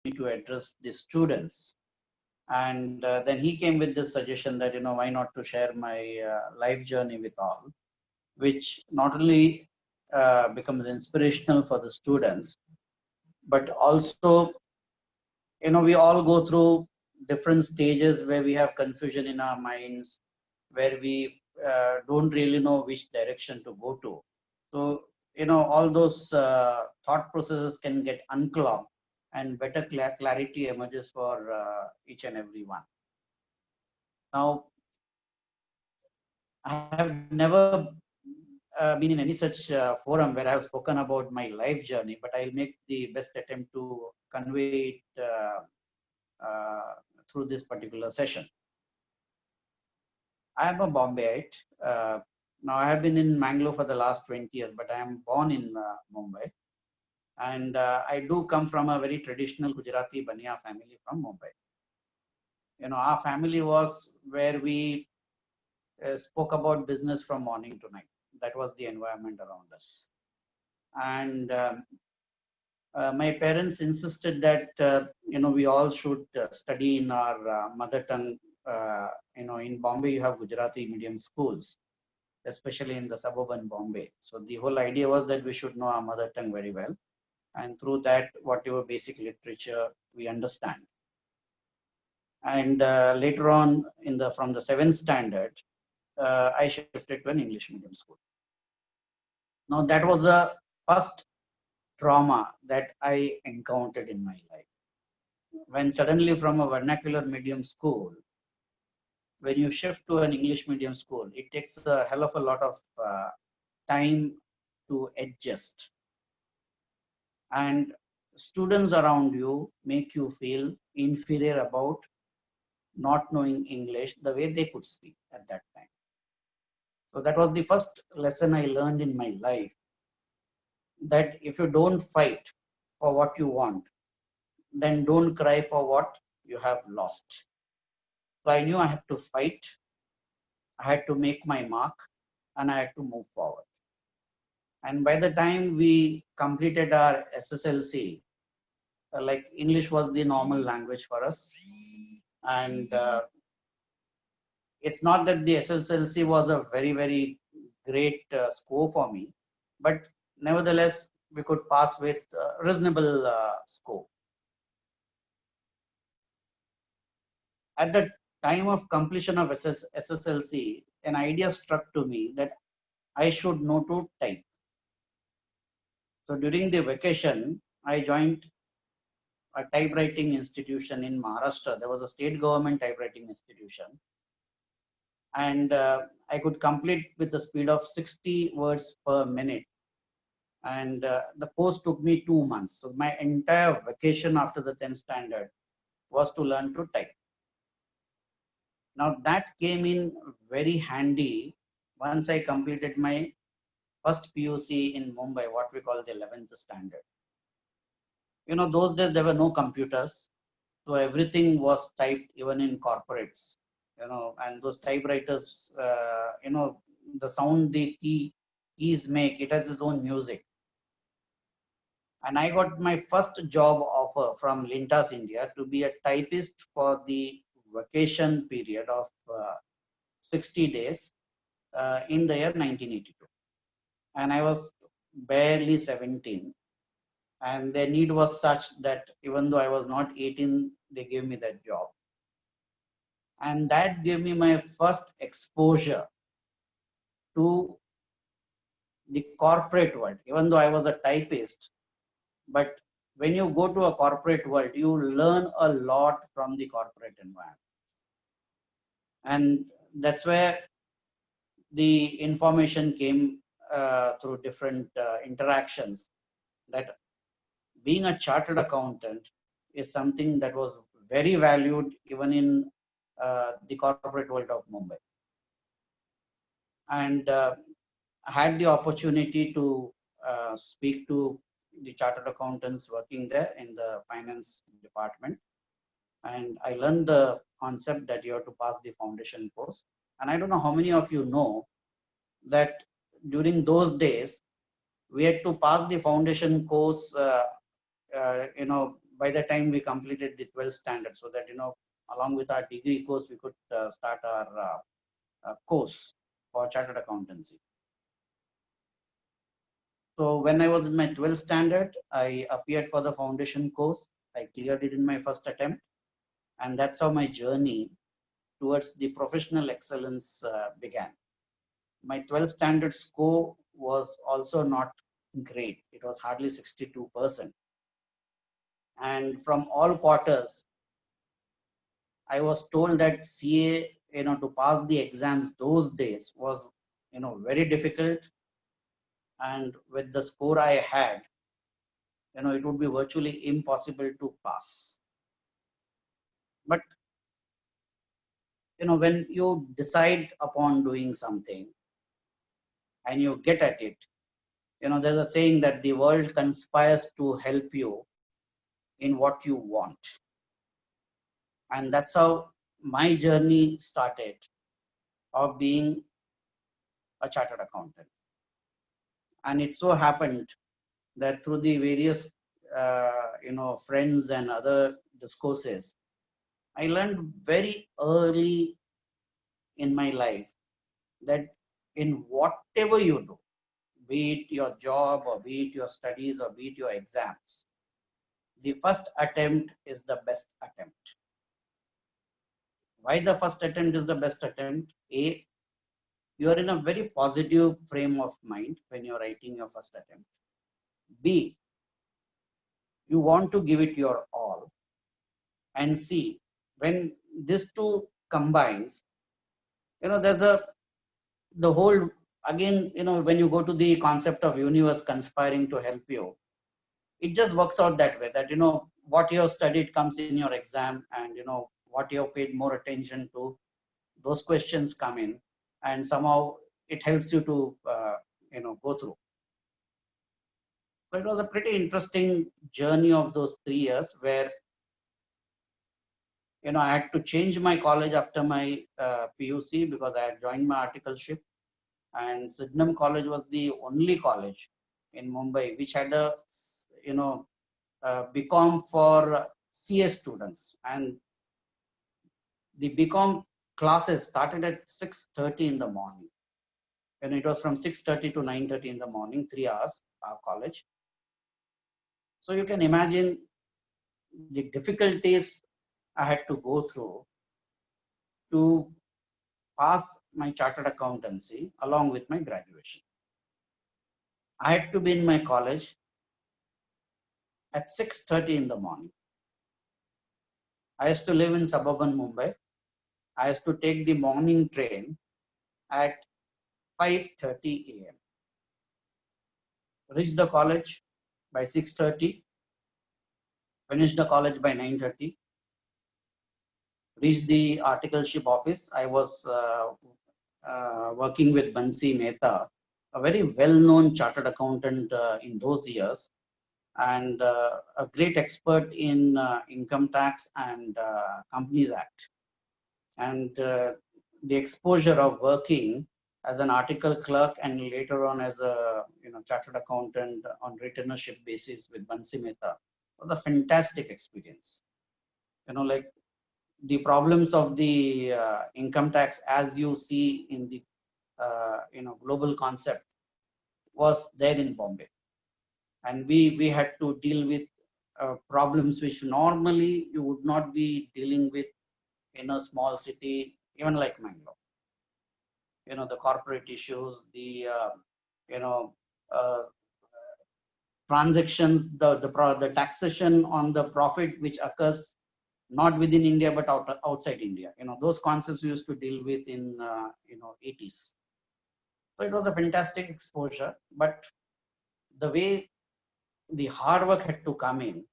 to address the students. And then he came with this suggestion that, why not to share my life journey with all, which not only becomes inspirational for the students, but also, we all go through different stages where we have confusion in our minds, where we don't really know which direction to go to. So, all those thought processes can get unclogged and better clarity emerges for each and every one. Now, I have never been in any such forum where I have spoken about my life journey, but I'll make the best attempt to convey it through this particular session. I am a Bombayite. Now I have been in Mangalore for the last 20 years, but I am born in Mumbai. And I do come from a very traditional Gujarati Baniya family from Mumbai. Our family was where we spoke about business from morning to night. That was the environment around us. And my parents insisted that, we all should study in our mother tongue. In Bombay, you have Gujarati medium schools, especially in the suburban Bombay. So the whole idea was that we should know our mother tongue very well. And through that, whatever basic literature we understand. And later on, from the 7th standard, I shifted to an English medium school. Now that was the first trauma that I encountered in my life. When suddenly from a vernacular medium school, when you shift to an English medium school, it takes a hell of a lot of time to adjust. And students around you make you feel inferior about not knowing English the way they could speak at that time. So that was the first lesson I learned in my life, that if you don't fight for what you want, then don't cry for what you have lost. So I knew I had to fight, I had to make my mark, and I had to move forward. And by the time we completed our SSLC, like English was the normal language for us. And it's not that the SSLC was a very, very great score for me, but nevertheless, we could pass with reasonable score. At the time of completion of SSLC, an idea struck to me that I should know to type. So during the vacation, I joined a typewriting institution in Maharashtra. There was a state government typewriting institution. And I could complete with the speed of 60 words per minute. And the course took me 2 months. So my entire vacation after the 10th standard was to learn to type. Now that came in very handy once I completed my first PUC in Mumbai, what we call the 11th standard. Those days there were no computers. So everything was typed even in corporates, and those typewriters, the sound the keys make, it has its own music. And I got my first job offer from Lintas India to be a typist for the vacation period of 60 days in the year 1982. And I was barely 17. And their need was such that even though I was not 18, they gave me that job. And that gave me my first exposure to the corporate world, even though I was a typist. But when you go to a corporate world, you learn a lot from the corporate environment. And that's where the information came through different interactions, that being a chartered accountant is something that was very valued even in the corporate world of Mumbai. And I had the opportunity to speak to the chartered accountants working there in the finance department. And I learned the concept that you have to pass the foundation course. And I don't know how many of you know that during those days, we had to pass the foundation course, by the time we completed the 12th standard, so that, along with our degree course, we could start our course for chartered accountancy. So when I was in my 12th standard, I appeared for the foundation course. I cleared it in my first attempt. And that's how my journey towards the professional excellence began. My 12th standard score was also not great. It was hardly 62%. And from all quarters, I was told that CA, to pass the exams those days was, very difficult. And with the score I had, it would be virtually impossible to pass. But, when you decide upon doing something and you get at it, there's a saying that the world conspires to help you in what you want. And that's how my journey started of being a chartered accountant. And it so happened that through the various, friends and other discourses, I learned very early in my life that in whatever you do, be it your job or be it your studies or be it your exams, the first attempt is the best attempt. Why the first attempt is the best attempt? A, you are in a very positive frame of mind when you're writing your first attempt. B, you want to give it your all. And C, when this two combines, there's the whole, again, when you go to the concept of universe conspiring to help you, it just works out that way, that, what you have studied comes in your exam, and, what you have paid more attention to, those questions come in, and somehow it helps you to, go through. So it was a pretty interesting journey of those 3 years where, I had to change my college after my PUC because I had joined my articleship, and Sydenham College was the only college in Mumbai which had a, BCom for CS students, and the BCom classes started at 6:30 in the morning, and it was from 6:30 to 9:30 in the morning, 3 hours college. So you can imagine the difficulties I had to go through to pass my chartered accountancy along with my graduation. I had to be in my college at 6:30 in the morning. I used to live in suburban Mumbai. I used to take the morning train at 5:30 a.m. Reach the college by 6:30, finish the college by 9:30, reach the articleship office. I was working with Bansi Mehta, a very well-known chartered accountant in those years, and a great expert in income tax and Companies Act. And the exposure of working as an article clerk and later on as a chartered accountant on retainership basis with Bansi Mehta was a fantastic experience. Like the problems of the income tax, as you see in the global concept, was there in Bombay, and we had to deal with problems which normally you would not be dealing with in a small city, even like Mangalore. The corporate issues, the uh, transactions, the taxation on the profit which occurs not within India but outside India. Those concepts we used to deal with in 80s. So it was a fantastic exposure, but the way the hard work had to come in,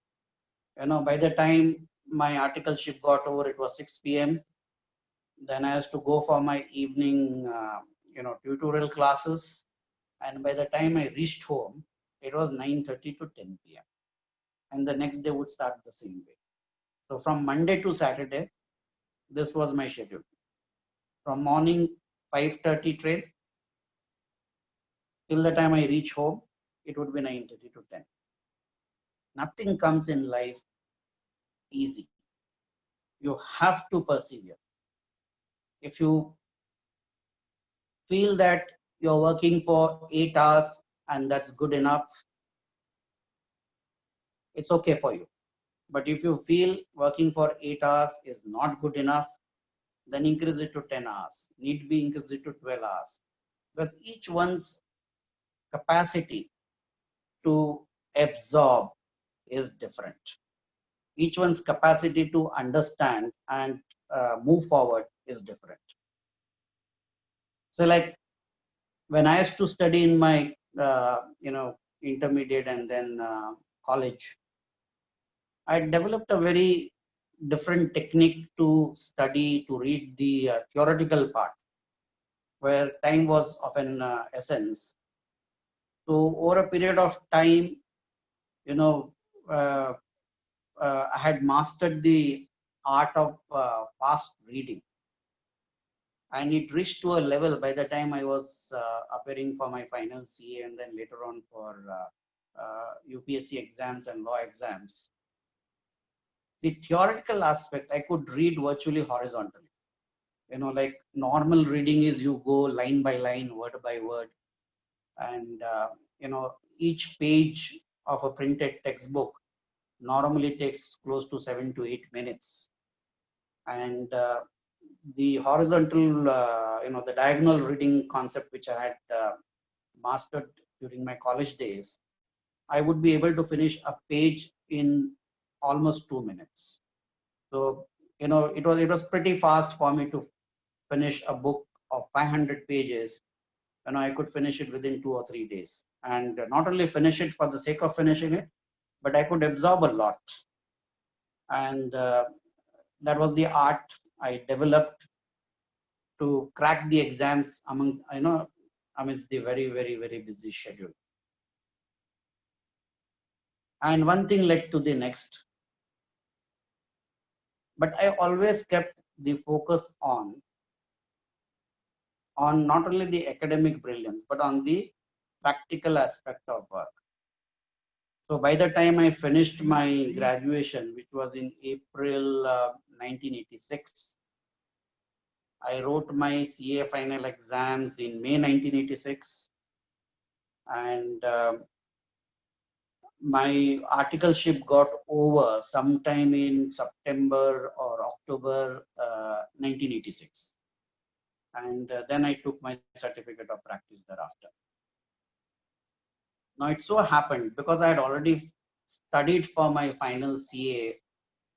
by the time my articleship got over, it was 6 p.m. Then I has to go for my evening, tutorial classes. And by the time I reached home, it was 9:30 to 10 p.m. And the next day would start the same way. So from Monday to Saturday, this was my schedule. From morning 5:30 train till the time I reach home, it would be 9:30 to 10. Nothing comes in life easy. You have to persevere. If you feel that you're working for 8 hours and that's good enough, it's okay for you. But if you feel working for 8 hours is not good enough, then increase it to 10 hours. Need be increase it to 12 hours. Because each one's capacity to absorb is different. Each one's capacity to understand and move forward is different. So like when I used to study in my, intermediate and then college, I developed a very different technique to study, to read the theoretical part, where time was of an essence. So over a period of time, you know, uh, I had mastered the art of fast reading, and it reached to a level by the time I was appearing for my final CA and then later on for UPSC exams and law exams. The theoretical aspect I could read virtually horizontally. Like normal reading is you go line by line, word by word, and each page of a printed textbook normally takes close to 7 to 8 minutes, and the horizontal, the diagonal reading concept which I had mastered during my college days, I would be able to finish a page in almost 2 minutes. So it was pretty fast for me to finish a book of 500 pages. I could finish it within 2 or 3 days, and not only finish it for the sake of finishing it, but I could absorb a lot, and that was the art I developed to crack the exams amidst the very, very, very busy schedule. And one thing led to the next, but I always kept the focus on not only the academic brilliance, but on the practical aspect of work. So by the time I finished my graduation, which was in April 1986, I wrote my CA final exams in May 1986, and my articleship got over sometime in September or October 1986. And then I took my certificate of practice thereafter. Now it so happened, because I had already studied for my final CA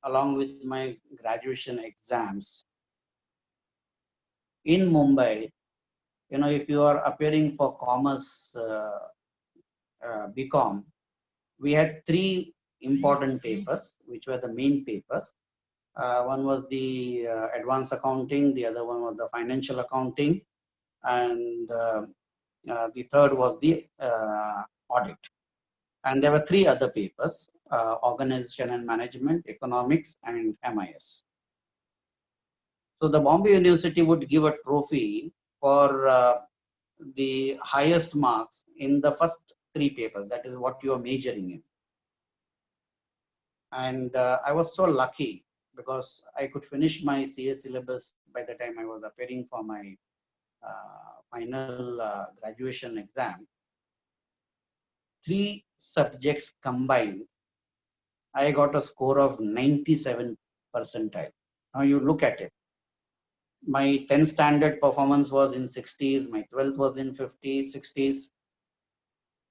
along with my graduation exams in Mumbai. If you are appearing for commerce BCom, we had three important papers, which were the main papers. One was the advanced accounting, the other one was the financial accounting, and the third was the audit. And there were three other papers, organization and management, economics, and MIS. So the Bombay University would give a trophy for the highest marks in the first three papers. That is what you are majoring in. And I was so lucky, because I could finish my CA syllabus by the time I was appearing for my final graduation exam. Three subjects combined, I got a score of 97 percentile. Now you look at it. My 10th standard performance was in 60s, my 12th was in 50s, 60s.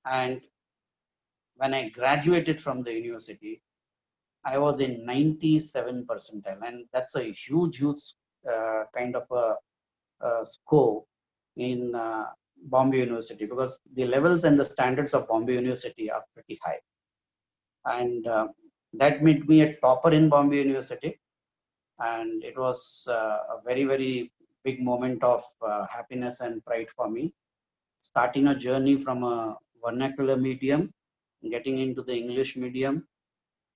And when I graduated from the university, I was in 97 percentile. And that's a huge kind of a score in Bombay University, because the levels and the standards of Bombay University are pretty high. And that made me a topper in Bombay University. And it was a very, very big moment of happiness and pride for me. Starting a journey from a vernacular medium, getting into the English medium,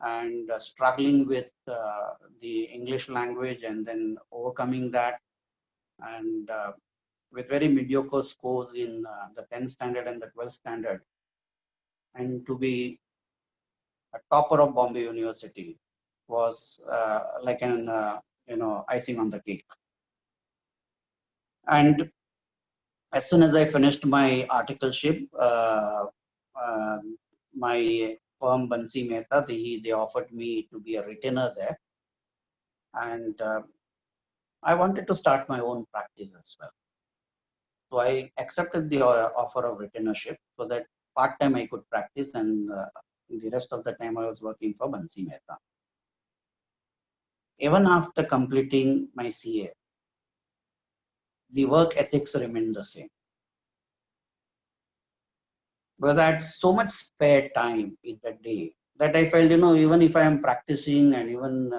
and struggling with the English language, and then overcoming that, and with very mediocre scores in the 10th standard and the 12th standard, and to be a topper of Bombay University. was like an icing on the cake. And as soon as I finished my articleship, uh, my firm Bansi Mehta, they offered me to be a retainer there, and I wanted to start my own practice as well. So I accepted the offer of retainership so that part time I could practice, and the rest of the time I was working for Bansi Mehta. Even after completing my CA, the work ethics remained the same because I had so much spare time in the day that I felt, even if I am practicing and even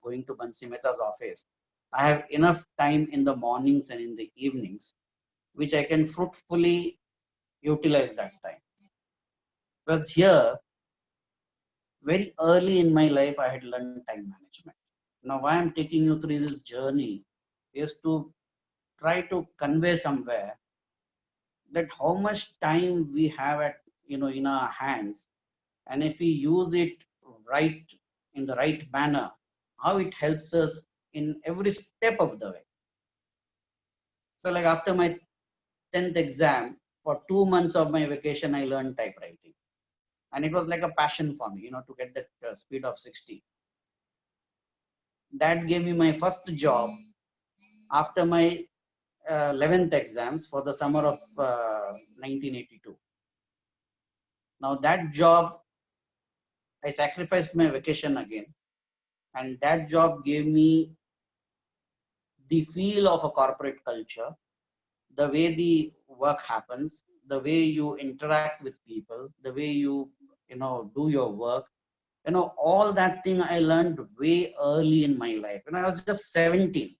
going to Bansi Mehta's office, I have enough time in the mornings and in the evenings, which I can fruitfully utilize that time. Because here, very early in my life, I had learned time management. Now, why I'm taking you through this journey is to try to convey somewhere that how much time we have at in our hands, and if we use it right in the right manner, how it helps us in every step of the way. So, like after my 10th exam, for 2 months of my vacation, I learned typewriting, and it was like a passion for me, to get that speed of 60. That gave me my first job after my 11th exams for the summer of 1982. Now that job, I sacrificed my vacation again, and that job gave me the feel of a corporate culture, the way the work happens, the way you interact with people, the way you do your work. All that thing I learned way early in my life. When I was just 17,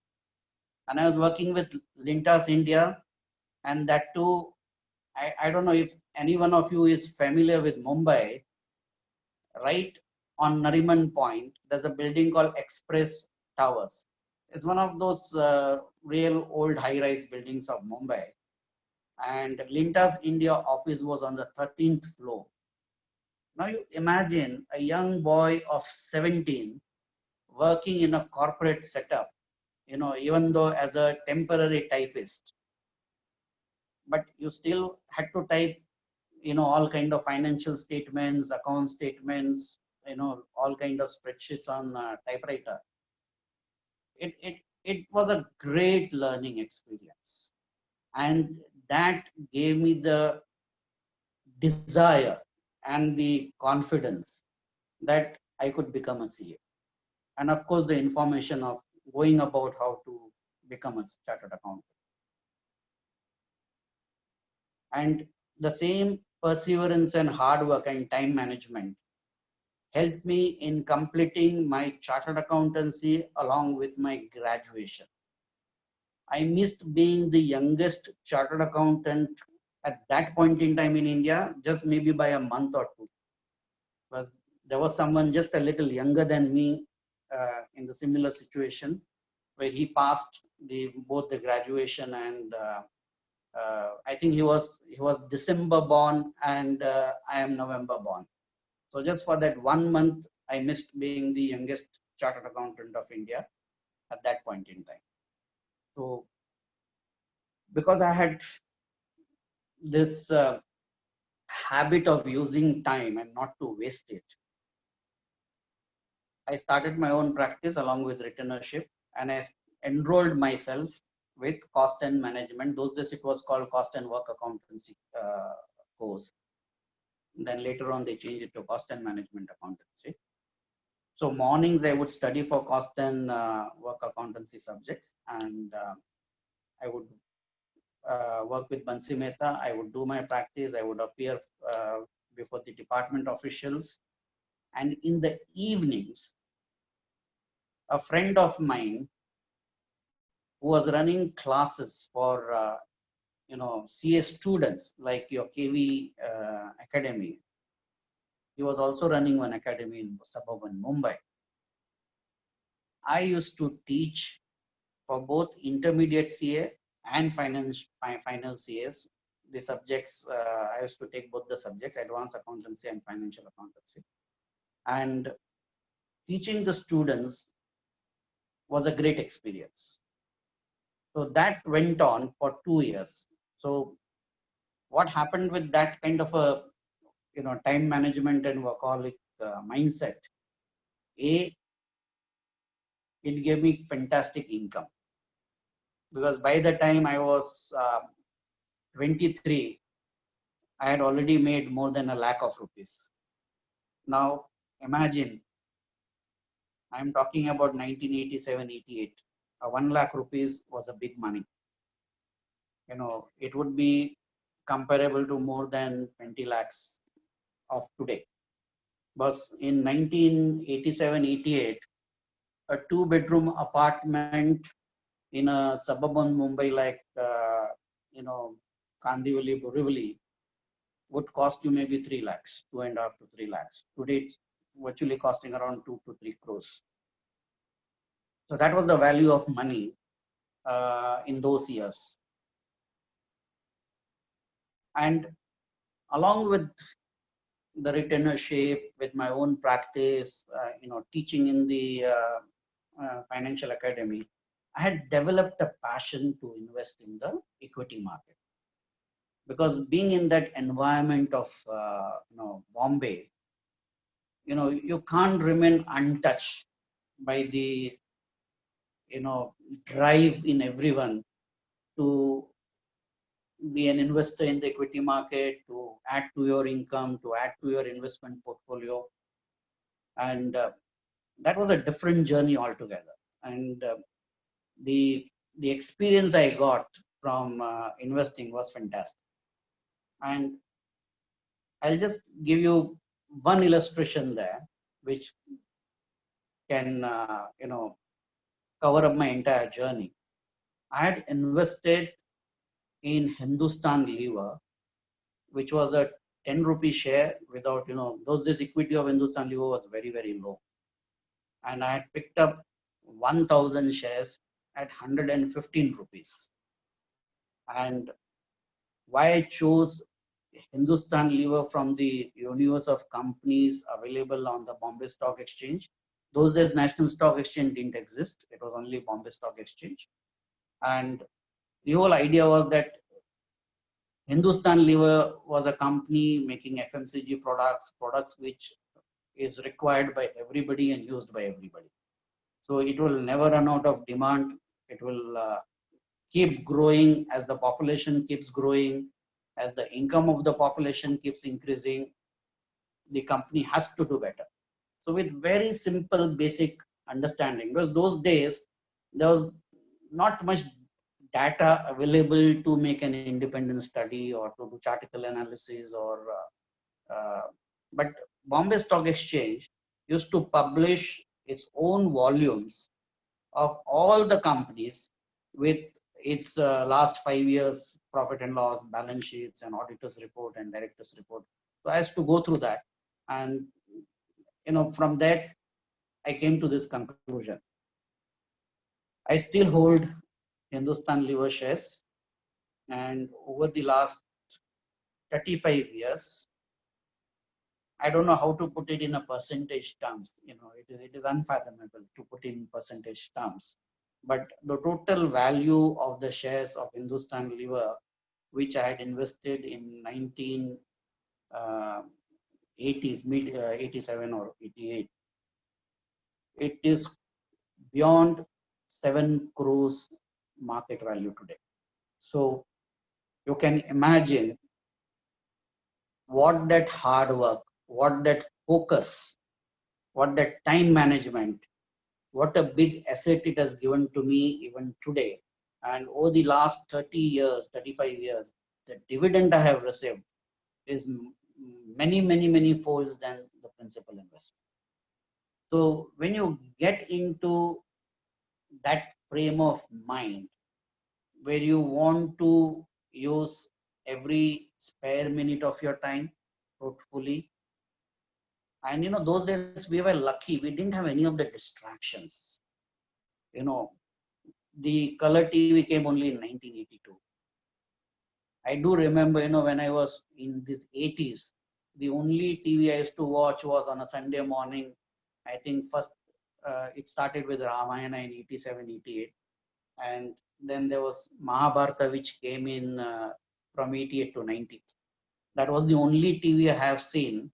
and I was working with Lintas India, and that too, I don't know if any one of you is familiar with Mumbai. Right on Nariman Point, there's a building called Express Towers. It's one of those real old high-rise buildings of Mumbai. And Lintas India office was on the 13th floor. Now you imagine a young boy of 17 working in a corporate setup, even though as a temporary typist, but you still had to type, all kind of financial statements, account statements, all kind of spreadsheets on typewriter. It was a great learning experience, and that gave me the desire and the confidence that I could become a CA, and of course the information of going about how to become a chartered accountant. And the same perseverance and hard work and time management helped me in completing my chartered accountancy along with my graduation. I missed being the youngest chartered accountant at that point in time in India, just maybe by a month or two. But there was someone just a little younger than me in the similar situation, where he passed both the graduation and I think he was December born, and I am November born. So just for that 1 month, I missed being the youngest chartered accountant of India at that point in time. So because I had this habit of using time and not to waste it, I started my own practice along with retainership, and I enrolled myself with cost and management. Those days it was called cost and work accountancy course. Then later on they changed it to cost and management accountancy. So mornings I would study for cost and work accountancy subjects, and I would work with Bansi Mehta. I would do my practice. I would appear before the department officials. And in the evenings, a friend of mine who was running classes for CA students like your KV Academy. He was also running one academy in suburban Mumbai. I used to teach for both intermediate CA and final CAs. The subjects, I used to take both the subjects, advanced accountancy and financial accountancy. And teaching the students was a great experience. So that went on for 2 years. So what happened with that kind of a time management and workaholic mindset? A, it gave me fantastic income, because by the time I was 23, I had already made more than ₹1 lakh. Now imagine, I'm talking about 1987, 88. 1 lakh rupees was a big money. It would be comparable to more than 20 lakhs of today. But in 1987, 88, a 2-bedroom apartment in a suburban Mumbai like, Kandivali, Borivali would cost you maybe 3 lakhs, 2.5 to 3 lakhs. Today it's virtually costing around 2 to 3 crores. So that was the value of money in those years. And along with the retainership, with my own practice, teaching in the financial academy, I had developed a passion to invest in the equity market. Because being in that environment of Bombay, you can't remain untouched by the drive in everyone to be an investor in the equity market, to add to your income, to add to your investment portfolio. And that was a different journey altogether. And the experience I got from investing was fantastic. And I'll just give you one illustration there, which can cover up my entire journey. I had invested in Hindustan Lever, which was a 10 rupee share without, those days equity of Hindustan Lever was very, very low. And I had picked up 1,000 shares at 115 rupees. And why I chose Hindustan Lever from the universe of companies available on the Bombay Stock Exchange. Those days, National Stock Exchange didn't exist. It was only Bombay Stock Exchange. And the whole idea was that Hindustan Lever was a company making FMCG products which is required by everybody and used by everybody. So it will never run out of demand. It will keep growing as the population keeps growing, as the income of the population keeps increasing. The company has to do better. So with very simple basic understanding, because those days there was not much data available to make an independent study or to do chartical analysis but Bombay Stock Exchange used to publish its own volumes of all the companies with its last 5 years profit and loss, balance sheets and auditors report and directors report. So I has to go through that, and from that I came to this conclusion. I still hold Hindustan Lever shares, and over the last 35 years, I don't know how to put it in a percentage terms. It is unfathomable to put in percentage terms. But the total value of the shares of Hindustan Lever, which I had invested in 1980s, mid 87 or 88, it is beyond 7 crores market value today. So you can imagine what that hard work, what that focus, what that time management, what a big asset it has given to me even today. And over the last 30 years, 35 years, the dividend I have received is many, many, many folds than the principal investment. So when you get into that frame of mind where you want to use every spare minute of your time fruitfully, and those days we were lucky, we didn't have any of the distractions. The color TV came only in 1982. I do remember, when I was in these 80s, the only TV I used to watch was on a Sunday morning. I think first it started with Ramayana in 87, 88. And then there was Mahabharata, which came in from 88 to 90. That was the only TV I have seen,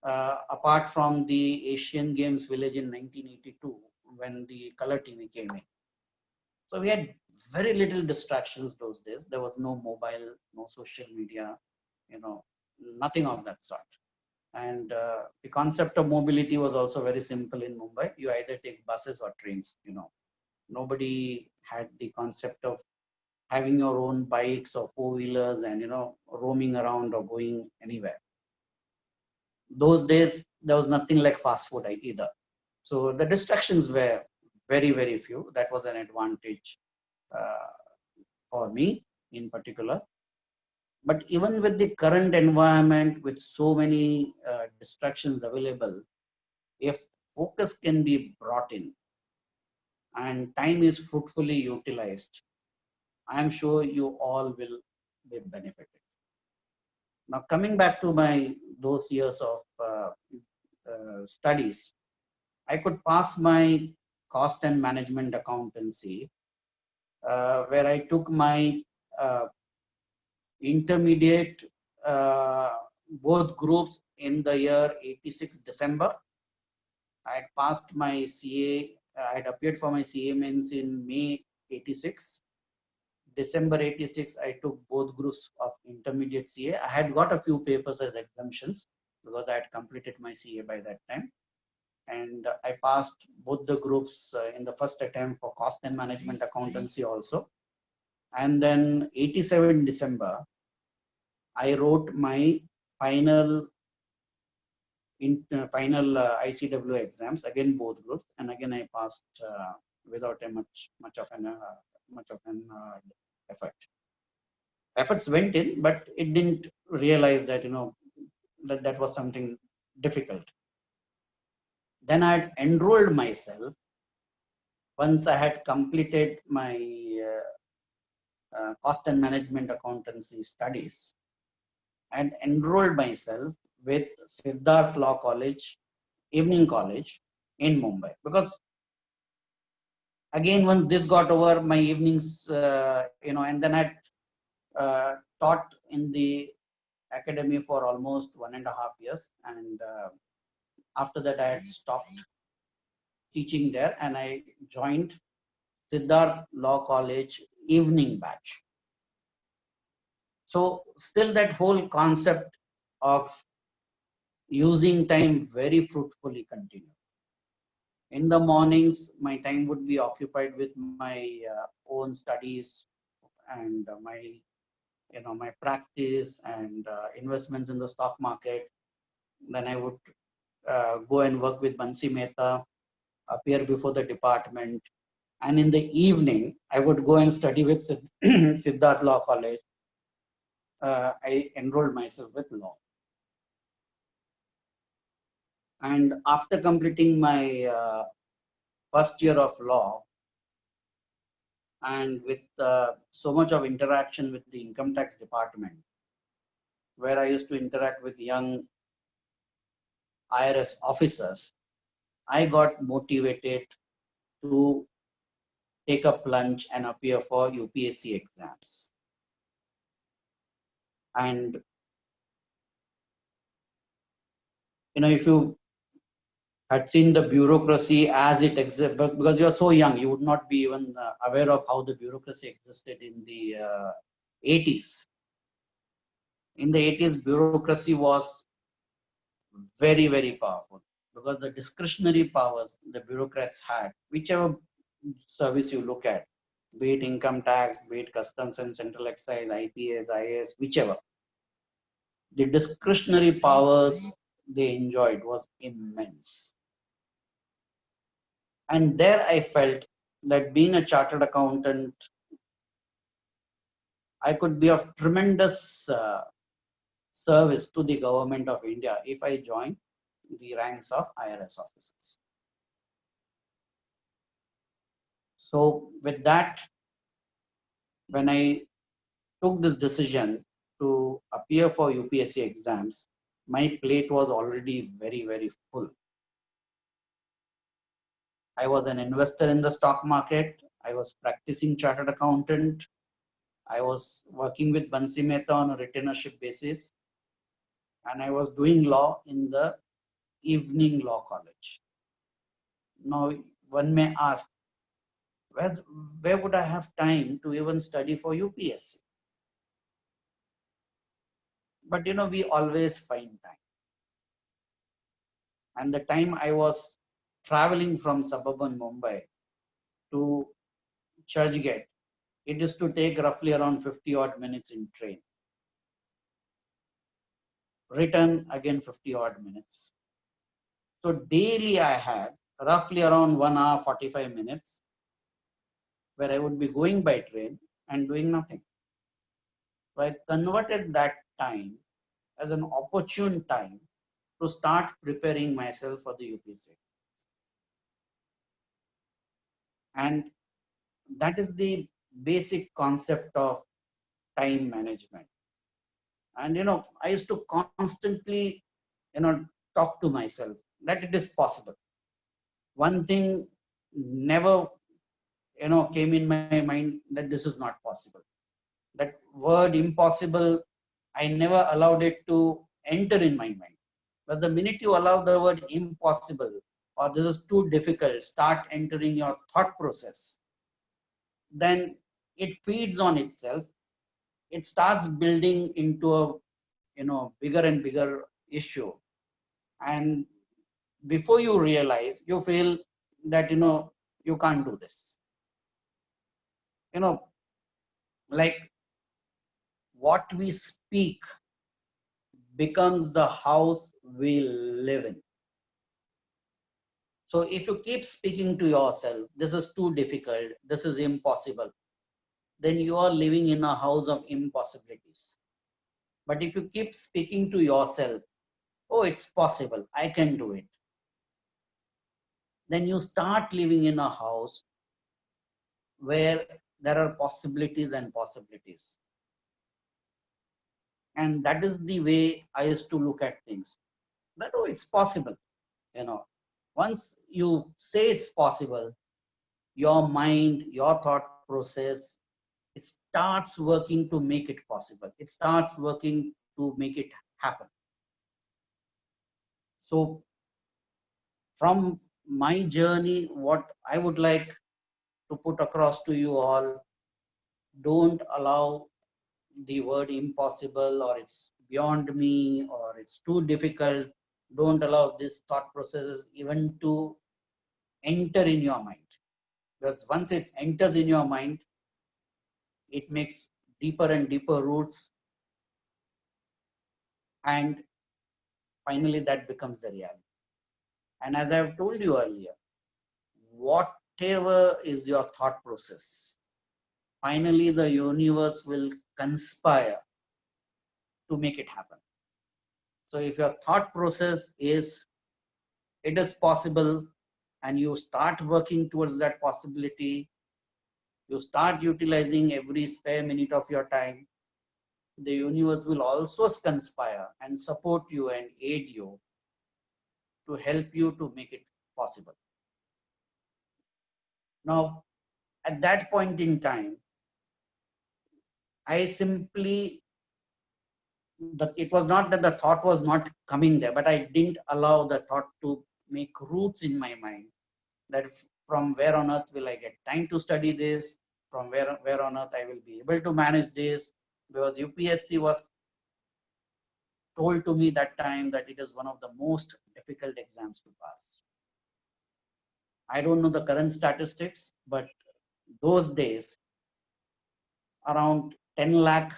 apart from the Asian Games Village in 1982, when the color TV came in. So we had very little distractions those days. There was no mobile, no social media, nothing of that sort. And the concept of mobility was also very simple in Mumbai. You either take buses or trains. Nobody had the concept of having your own bikes or four-wheelers and roaming around or going anywhere. Those days there was nothing like fast food either. So the distractions were very, very few. That was an advantage for me in particular. But even with the current environment, with so many distractions available, if focus can be brought in and time is fruitfully utilized, I am sure you all will be benefited. Now, coming back to those years of studies, I could pass my cost and management accountancy, where I took my intermediate, both groups in the year 86 December. I had passed my CA, I had appeared for my CA mains in May 86. December 86, I took both groups of intermediate CA. I had got a few papers as exemptions because I had completed my CA by that time. And I passed both the groups in the first attempt for cost and management accountancy also. And then 87 December, I wrote my final ICW exams, again both groups, and again I passed without a much of an effort. Efforts went in, but it didn't realize that that was something difficult. Then I had enrolled myself once I had completed my cost and management accountancy studies, and enrolled myself with Siddharth Law College, Evening College in Mumbai. Because again, once this got over, my evenings, and then I taught in the academy for almost 1.5 years. And after that, I had stopped teaching there and I joined Siddharth Law College evening batch. So still that whole concept of using time very fruitfully continued. In the mornings, my time would be occupied with my own studies and my practice and investments in the stock market. Then I would go and work with Bansi Mehta, appear before the department. And in the evening, I would go and study with Siddharth Law College. I enrolled myself with law. And after completing my first year of law, and with so much of interaction with the income tax department, where I used to interact with young IRS officers, I got motivated to take a plunge and appear for UPSC exams. And if you had seen the bureaucracy as it exists, because you're so young, you would not be even aware of how the bureaucracy existed in the 80s. In the 80s, bureaucracy was very, very powerful because the discretionary powers the bureaucrats had, whichever service you look at, be it income tax, be it customs and central excise, IPS, IAS, whichever, the discretionary powers they enjoyed was immense. And there I felt that being a chartered accountant, I could be of tremendous service to the government of India if I joined the ranks of IRS officers. So with that, when I took this decision to appear for UPSC exams, my plate was already very, very full. I was an investor in the stock market. I was practicing chartered accountant. I was working with Bansi Mehta on a retainership basis. And I was doing law in the evening law college. Now, one may ask, where, where would I have time to even study for UPSC? But we always find time. And the time I was traveling from suburban Mumbai to Churchgate, it used to take roughly around 50 odd minutes in train. Return again 50 odd minutes. So daily I had roughly around 1 hour 45 minutes where I would be going by train and doing nothing. So I converted that time as an opportune time to start preparing myself for the UPSC. And that is the basic concept of time management. And I used to constantly talk to myself that it is possible. One thing never came in my mind, that this is not possible. That word impossible, I never allowed it to enter in my mind. But the minute you allow the word impossible or this is too difficult start entering your thought process, then it feeds on itself. It starts building into a bigger and bigger issue. And before you realize, you feel that you can't do this. Like what we speak becomes the house we live in. So if you keep speaking to yourself, this is too difficult, this is impossible, then you are living in a house of impossibilities. But if you keep speaking to yourself, oh, it's possible, I can do it, then you start living in a house where there are possibilities and possibilities. And that is the way I used to look at things. That, oh, it's possible. Once you say it's possible, your mind, your thought process, it starts working to make it possible. It starts working to make it happen. So from my journey, what I would like to put across to you all, don't allow the word impossible or it's beyond me or it's too difficult. Don't allow this thought processes even to enter in your mind. Because once it enters in your mind, it makes deeper and deeper roots. And finally, that becomes the reality. And as I've told you earlier, whatever is your thought process, finally the universe will conspire to make it happen. So if your thought process is, it is possible, and you start working towards that possibility, you start utilizing every spare minute of your time, the universe will also conspire and support you and aid you to help you to make it possible. Now, at that point in time, I simply, it was not that the thought was not coming there, but I didn't allow the thought to make roots in my mind that from where on earth will I get time to study this, from where on earth I will be able to manage this, because UPSC was told to me that time that it is one of the most difficult exams to pass. I don't know the current statistics, but those days around 10 lakh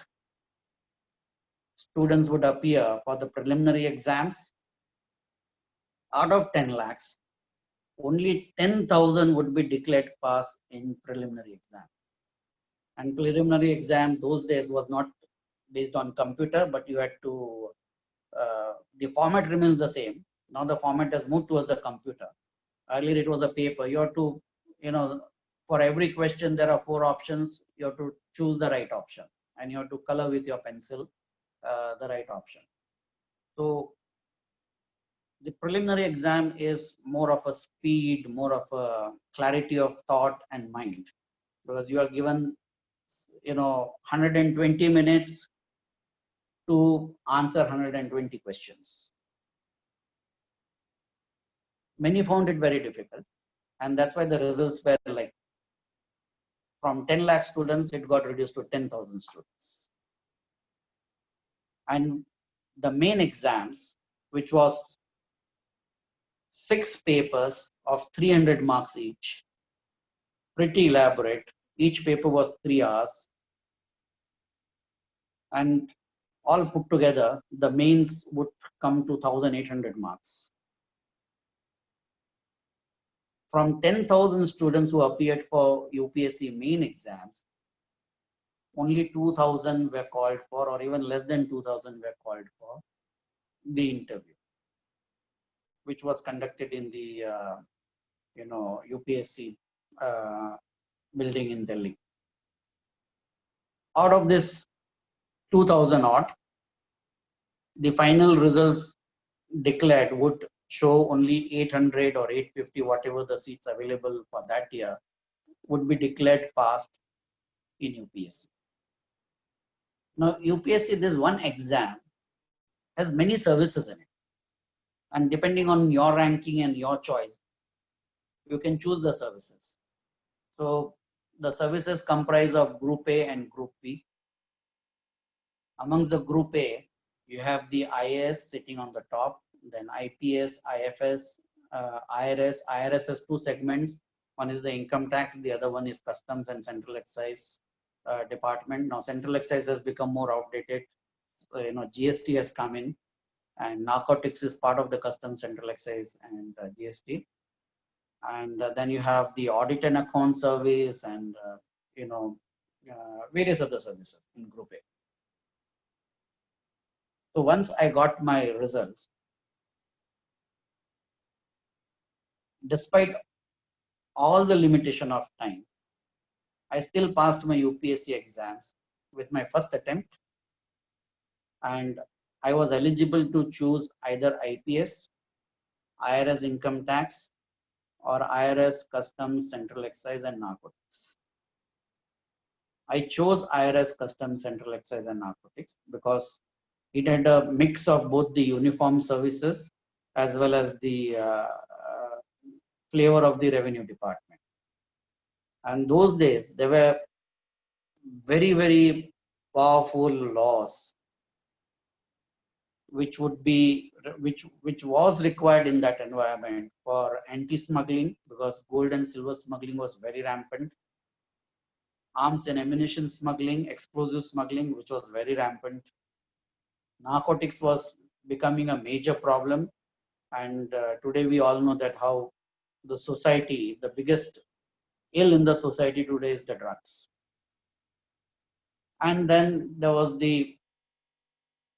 students would appear for the preliminary exams. Out of 10 lakhs, only 10,000 would be declared pass in preliminary exam. And preliminary exam those days was not based on computer, but you had to, the format remains the same. Now the format has moved towards the computer. Earlier it was a paper. You have to, for every question there are 4 options. You have to choose the right option and you have to color with your pencil the right option. So The preliminary exam is more of a speed, more of a clarity of thought and mind, because you are given, 120 minutes to answer 120 questions. Many found it very difficult, and that's why the results were like from 10 lakh students, it got reduced to 10,000 students. And the main exams, which was 6 papers of 300 marks each, pretty elaborate. Each paper was 3 hours. And all put together, the mains would come to 1,800 marks. From 10,000 students who appeared for UPSC main exams, only 2,000 were called for, or even less than 2,000 were called for the interview, which was conducted in the UPSC building in Delhi. Out of this 2,000 odd, the final results declared would show only 800 or 850, whatever the seats available for that year, would be declared passed in UPSC. Now, UPSC, this one exam has many services in it. And depending on your ranking and your choice, you can choose the services. So the services comprise of Group A and Group B. Amongst the Group A, you have the IAS sitting on the top, then IPS, IFS, IRS. IRS has 2 segments. One is the income tax, the other one is customs and central excise department. Now, central excise has become more outdated. So, GST has come in, and narcotics is part of the customs, central excise, and GST. And then you have the audit and account service, and various other services in Group A. So once I got my results, despite all the limitation of time, I still passed my UPSC exams with my first attempt, and I was eligible to choose either IPS, IRS income tax, or IRS customs, central excise, and narcotics. I chose IRS customs, central excise, and narcotics because it had a mix of both the uniform services as well as the flavor of the revenue department. And those days, there were very, very powerful laws which was required in that environment for anti-smuggling, because gold and silver smuggling was very rampant. Arms and ammunition smuggling, explosive smuggling, which was very rampant. Narcotics was becoming a major problem. And today we all know that how the society, the biggest ill in the society today is the drugs. And then there was the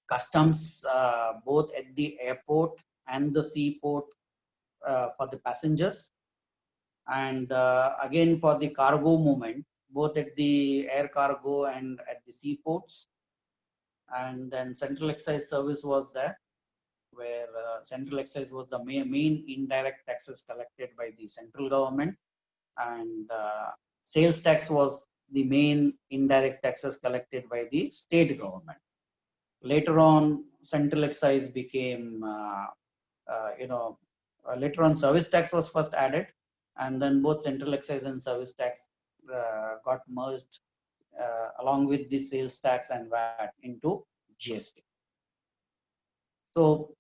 customs, both at the airport and the seaport for the passengers. And again, for the cargo movement, both at the air cargo and at the seaports. And then central excise service was there, where central excise was the main indirect taxes collected by the central government, and sales tax was the main indirect taxes collected by the state government. Later on, central excise became, later on service tax was first added, and then both central excise and service tax got merged along with the sales tax and VAT into GST. So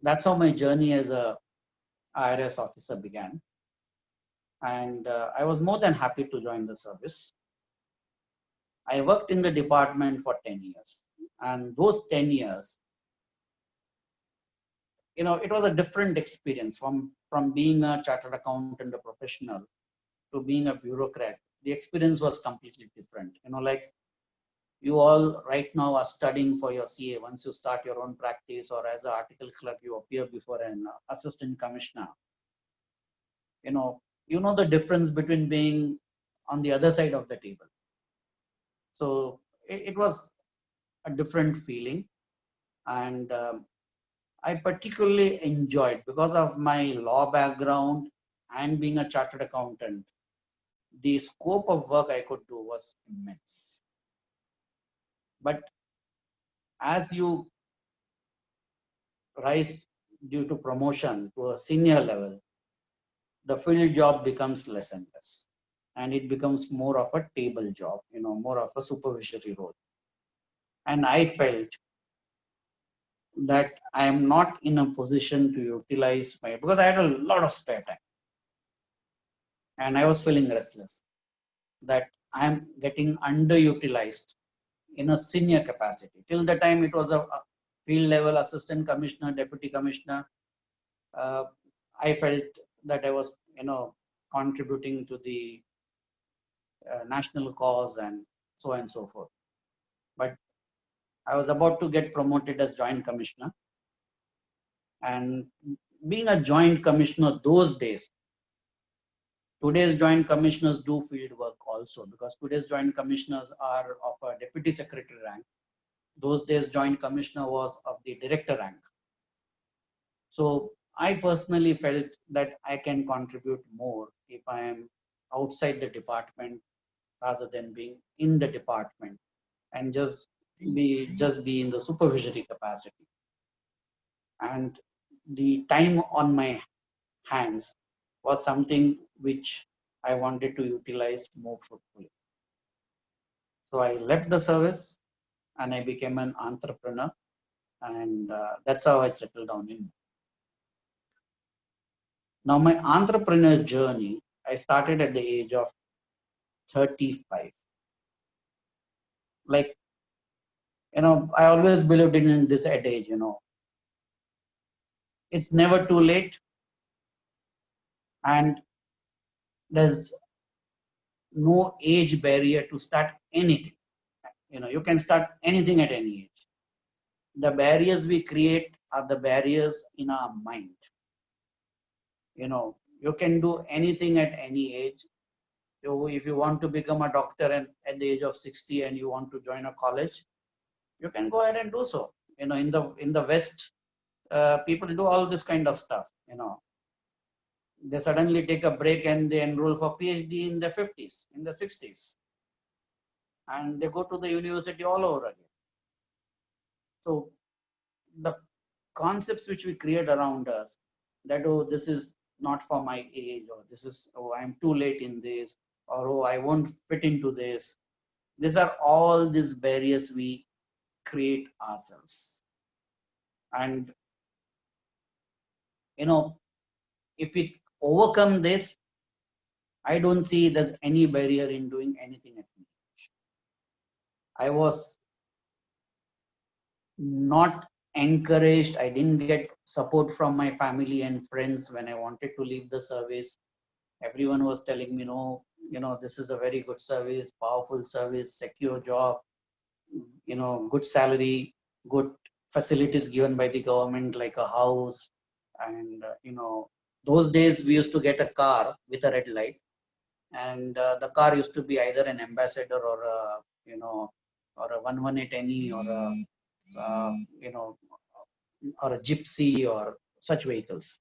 that's how my journey as a IRS officer began. And I was more than happy to join the service. I worked in the department for 10 years. And those 10 years, it was a different experience from being a chartered accountant, a professional, to being a bureaucrat. The experience was completely different. Like you all right now are studying for your CA. Once you start your own practice, or as an article clerk, you appear before an assistant commissioner. You know the difference between being on the other side of the table. So it was a different feeling. And I particularly enjoyed because of my law background and being a chartered accountant. The scope of work I could do was immense. But as you rise due to promotion to a senior level, the field job becomes less and less. And it becomes more of a table job, more of a supervisory role. And I felt that I am not in a position to utilize because I had a lot of spare time. And I was feeling restless that I am getting underutilized in a senior capacity. Till the time it was a field level assistant commissioner, deputy commissioner, I felt that I was, contributing to the national cause and so on and so forth. But I was about to get promoted as joint commissioner. And being a joint commissioner those days, today's joint commissioners do field work also, because today's joint commissioners are of a deputy secretary rank. Those days, joint commissioner was of the director rank. So I personally felt that I can contribute more if I am outside the department rather than being in the department and just be in the supervisory capacity. And the time on my hands was something which I wanted to utilize more fruitfully. So I left the service and I became an entrepreneur, and that's how I settled down in. Now, my entrepreneur journey, I started at the age of 35. Like, I always believed in this adage, it's never too late, and there's no age barrier to start anything. You can start anything at any age. The barriers we create are the barriers in our mind. You can do anything at any age. If you want to become a doctor and at the age of 60 and you want to join a college, you can go ahead and do so. In the West, people do all this kind of stuff. They suddenly take a break and they enroll for PhD in the 50s, in the 60s, and they go to the university all over again. So the concepts which we create around us, that this is not for my age, or this is, I'm too late in this, or I won't fit into this. These are all these barriers we create ourselves. And if we overcome this, I don't see there's any barrier in doing anything at me. I was not encouraged. I didn't get support from my family and friends when I wanted to leave the service. Everyone was telling me, no, this is a very good service, powerful service, secure job, good salary, good facilities given by the government, like a house. And, those days we used to get a car with a red light, and the car used to be either an ambassador or or a 118 NE, or or a gypsy, or such vehicles.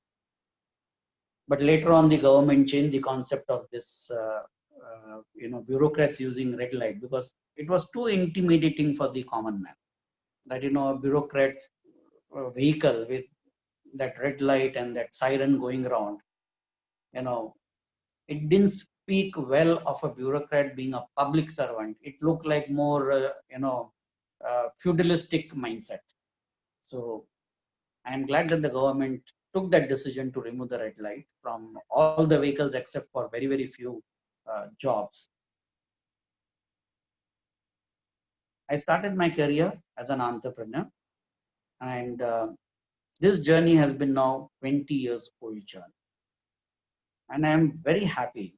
But later on, the government changed the concept of this, bureaucrats using red light, because it was too intimidating for the common man. That, a bureaucrat's vehicle with that red light and that siren going around, it didn't speak well of a bureaucrat being a public servant. It looked like more, feudalistic mindset. So I'm glad that the government took that decision to remove the red light from all the vehicles except for very, very few jobs. I started my career as an entrepreneur, and this journey has been now 20 years old journey. And I am very happy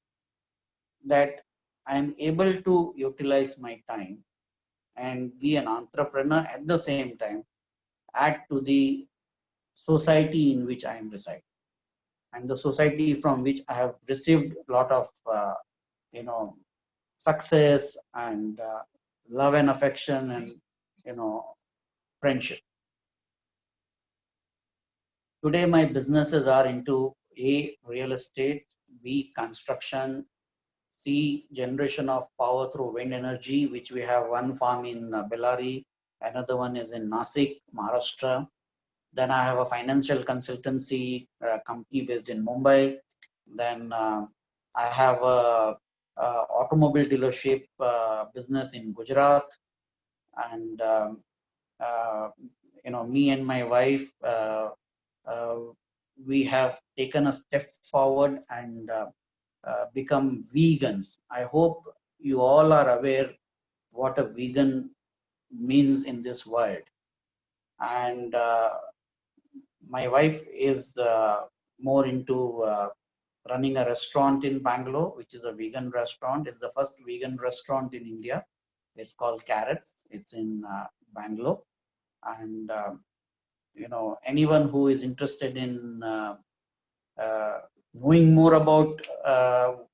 that I am able to utilize my time and be an entrepreneur at the same time, add to the society in which I am residing, and the society from which I have received a lot of success and love and affection and friendship. Today, my businesses are into A, real estate, B, construction, C, generation of power through wind energy, which we have one farm in Bellary, another one is in Nasik, Maharashtra. Then I have a financial consultancy company based in Mumbai. Then I have a automobile dealership business in Gujarat, and uh, me and my wife, uh, we have taken a step forward and become vegans. I hope you all are aware what a vegan means in this world. And my wife is more into running a restaurant in Bangalore, which is a vegan restaurant. It's the first vegan restaurant in India. It's called Carrots. It's in Bangalore. And anyone who is interested in uh, knowing more about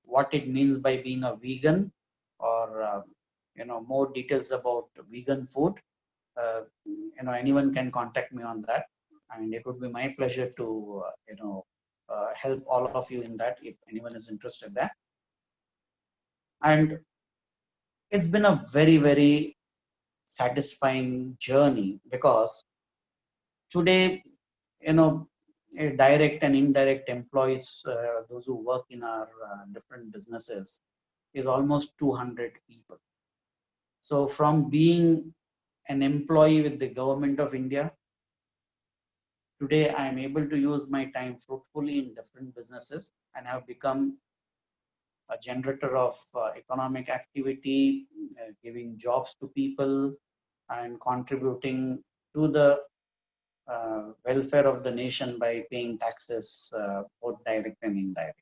what it means by being a vegan, or more details about vegan food, anyone can contact me on that, and it would be my pleasure to help all of you in that if anyone is interested in that. And it's been a very, very satisfying journey, because today, direct and indirect employees, those who work in our different businesses, is almost 200 people. So from being an employee with the government of India, today I am able to use my time fruitfully in different businesses and have become a generator of economic activity, giving jobs to people and contributing to the welfare of the nation by paying taxes, both direct and indirect.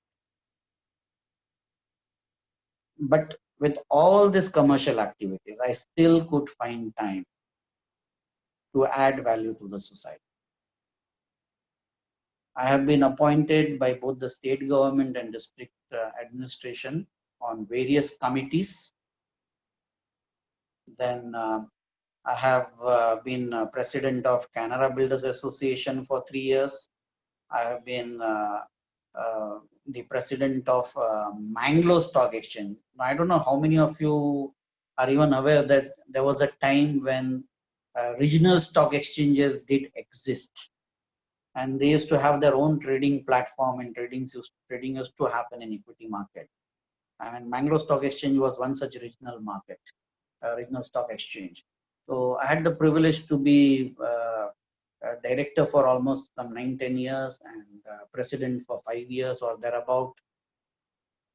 But with all these commercial activities, I still could find time to add value to the society. I have been appointed by both the state government and district administration on various committees. Then I have been president of Canara Builders Association for 3 years. I have been the president of Mangalore Stock Exchange. I don't know how many of you are even aware that there was a time when regional stock exchanges did exist, and they used to have their own trading platform, and trading used to happen in equity market. And Mangalore Stock Exchange was one such regional market, regional stock exchange. So I had the privilege to be director for almost some 9-10 years, and president for 5 years or thereabout.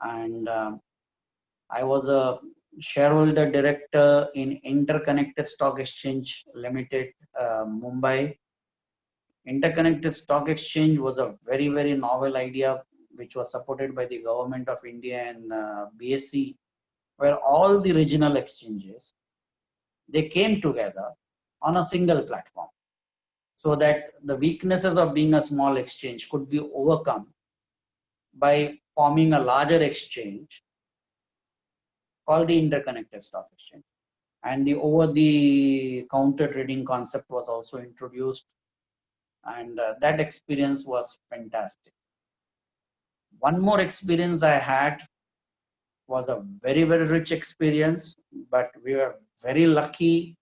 And I was a shareholder director in Interconnected Stock Exchange Limited, Mumbai. Interconnected Stock Exchange was a very, very novel idea, which was supported by the government of India and BSE, where all the regional exchanges, they came together on a single platform, so that the weaknesses of being a small exchange could be overcome by forming a larger exchange called the Interconnected Stock Exchange. And the over-the-counter trading concept was also introduced, and that experience was fantastic. One more experience I had was a very, very rich experience, but we were very lucky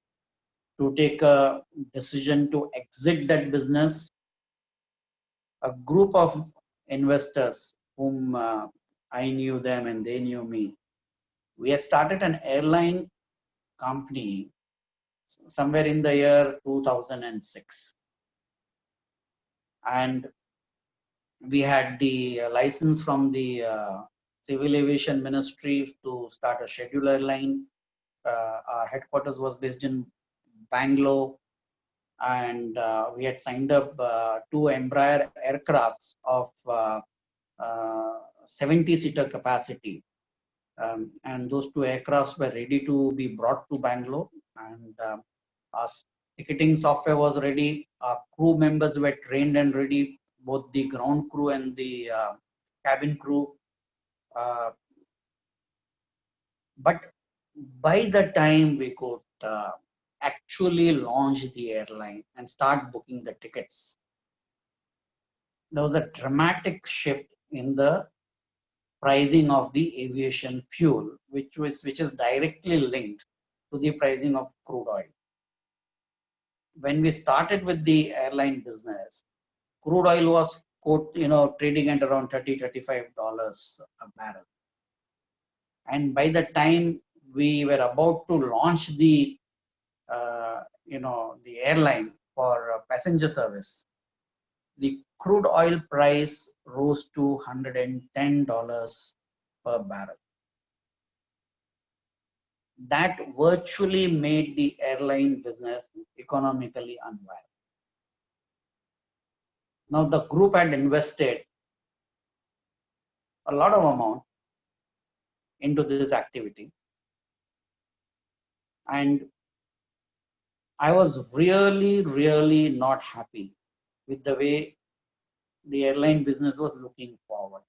to take a decision to exit that business. A group of investors whom I knew them and they knew me, we had started an airline company somewhere in the year 2006. And we had the license from the Civil Aviation Ministry to start a scheduled airline. Our headquarters was based in Bangalore, and we had signed up 2 Embraer aircrafts of 70-seater capacity. And those 2 aircrafts were ready to be brought to Bangalore, and our ticketing software was ready. Our crew members were trained and ready, both the ground crew and the cabin crew. But by the time we could actually launch the airline and start booking the tickets, there was a dramatic shift in the pricing of the aviation fuel, which is directly linked to the pricing of crude oil. When we started with the airline business, crude oil was trading at around $30-$35 a barrel. And by the time we were about to launch the the airline for passenger service, the crude oil price rose to $110 per barrel. That virtually made the airline business economically unviable. Now the group had invested a lot of amount into this activity, and I was really not happy with the way the airline business was looking forward.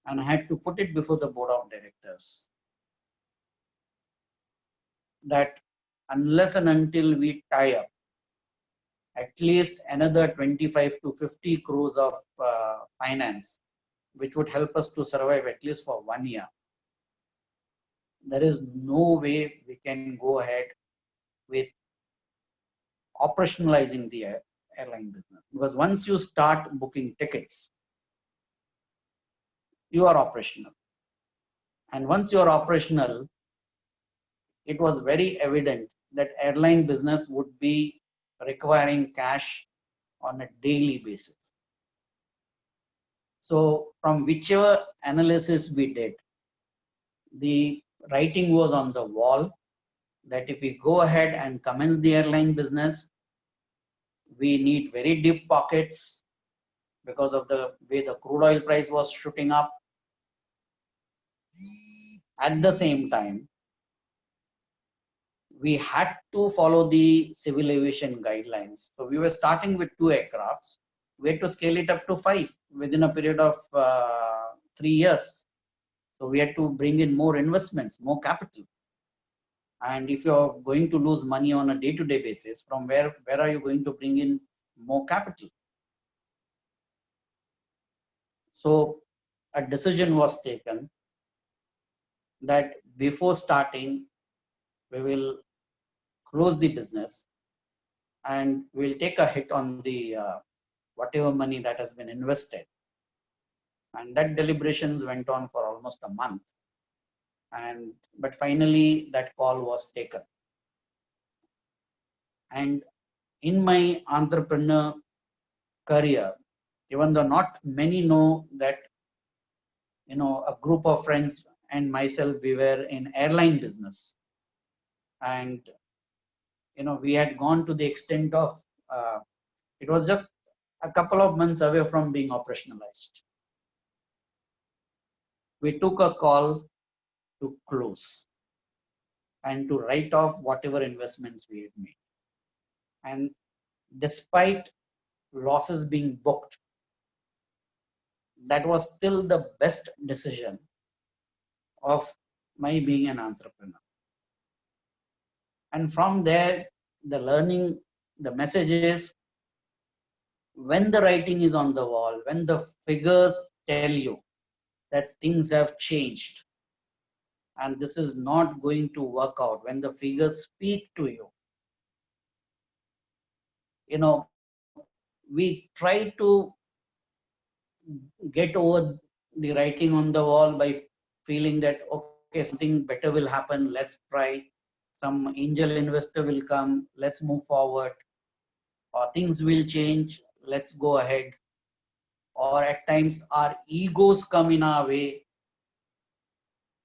And I had to put it before the board of directors that unless and until we tie up at least another 25 to 50 crores of finance, which would help us to survive at least for 1 year, there is no way we can go ahead with operationalizing the airline business. Because once you start booking tickets, you are operational. And once you are operational, it was very evident that airline business would be requiring cash on a daily basis. So from whichever analysis we did, the writing was on the wall that if we go ahead and commence the airline business, we need very deep pockets because of the way the crude oil price was shooting up. At the same time, we had to follow the civil aviation guidelines. So we were starting with 2 aircrafts. We had to scale it up to 5 within a period of 3 years. So we had to bring in more investments, more capital. And if you're going to lose money on a day-to-day basis, from where are you going to bring in more capital? So a decision was taken that before starting, we will close the business and we'll take a hit on the whatever money that has been invested. And that deliberations went on for almost a month. But finally that call was taken. And in my entrepreneur career, even though not many know that, a group of friends and myself, we were in airline business. And, we had gone to the extent of, it was just a couple of months away from being operationalized. We took a call to close and to write off whatever investments we had made. And despite losses being booked, that was still the best decision of my being an entrepreneur. And from there, the message is, when the writing is on the wall, when the figures tell you that things have changed and this is not going to work out, when the figures speak to you, we try to get over the writing on the wall by feeling that, okay, something better will happen, let's try. Some angel investor will come, let's move forward. Or things will change, let's go ahead. Or at times our egos come in our way,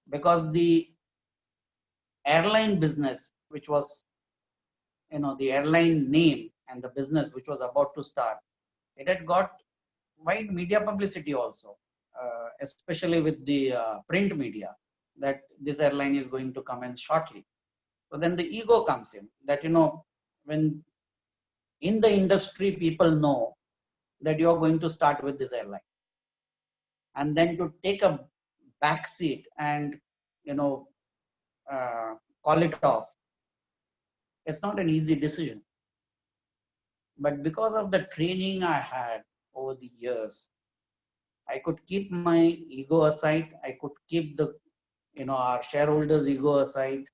because the airline business, which was, the airline name and the business which was about to start, it had got wide media publicity also, especially with the print media, that this airline is going to commence shortly. So then the ego comes in that, when in the industry people know that you're going to start with this airline, and then to take a back seat and, call it off, it's not an easy decision. But because of the training I had over the years. I could keep my ego aside. I could keep the, our shareholders' ego aside,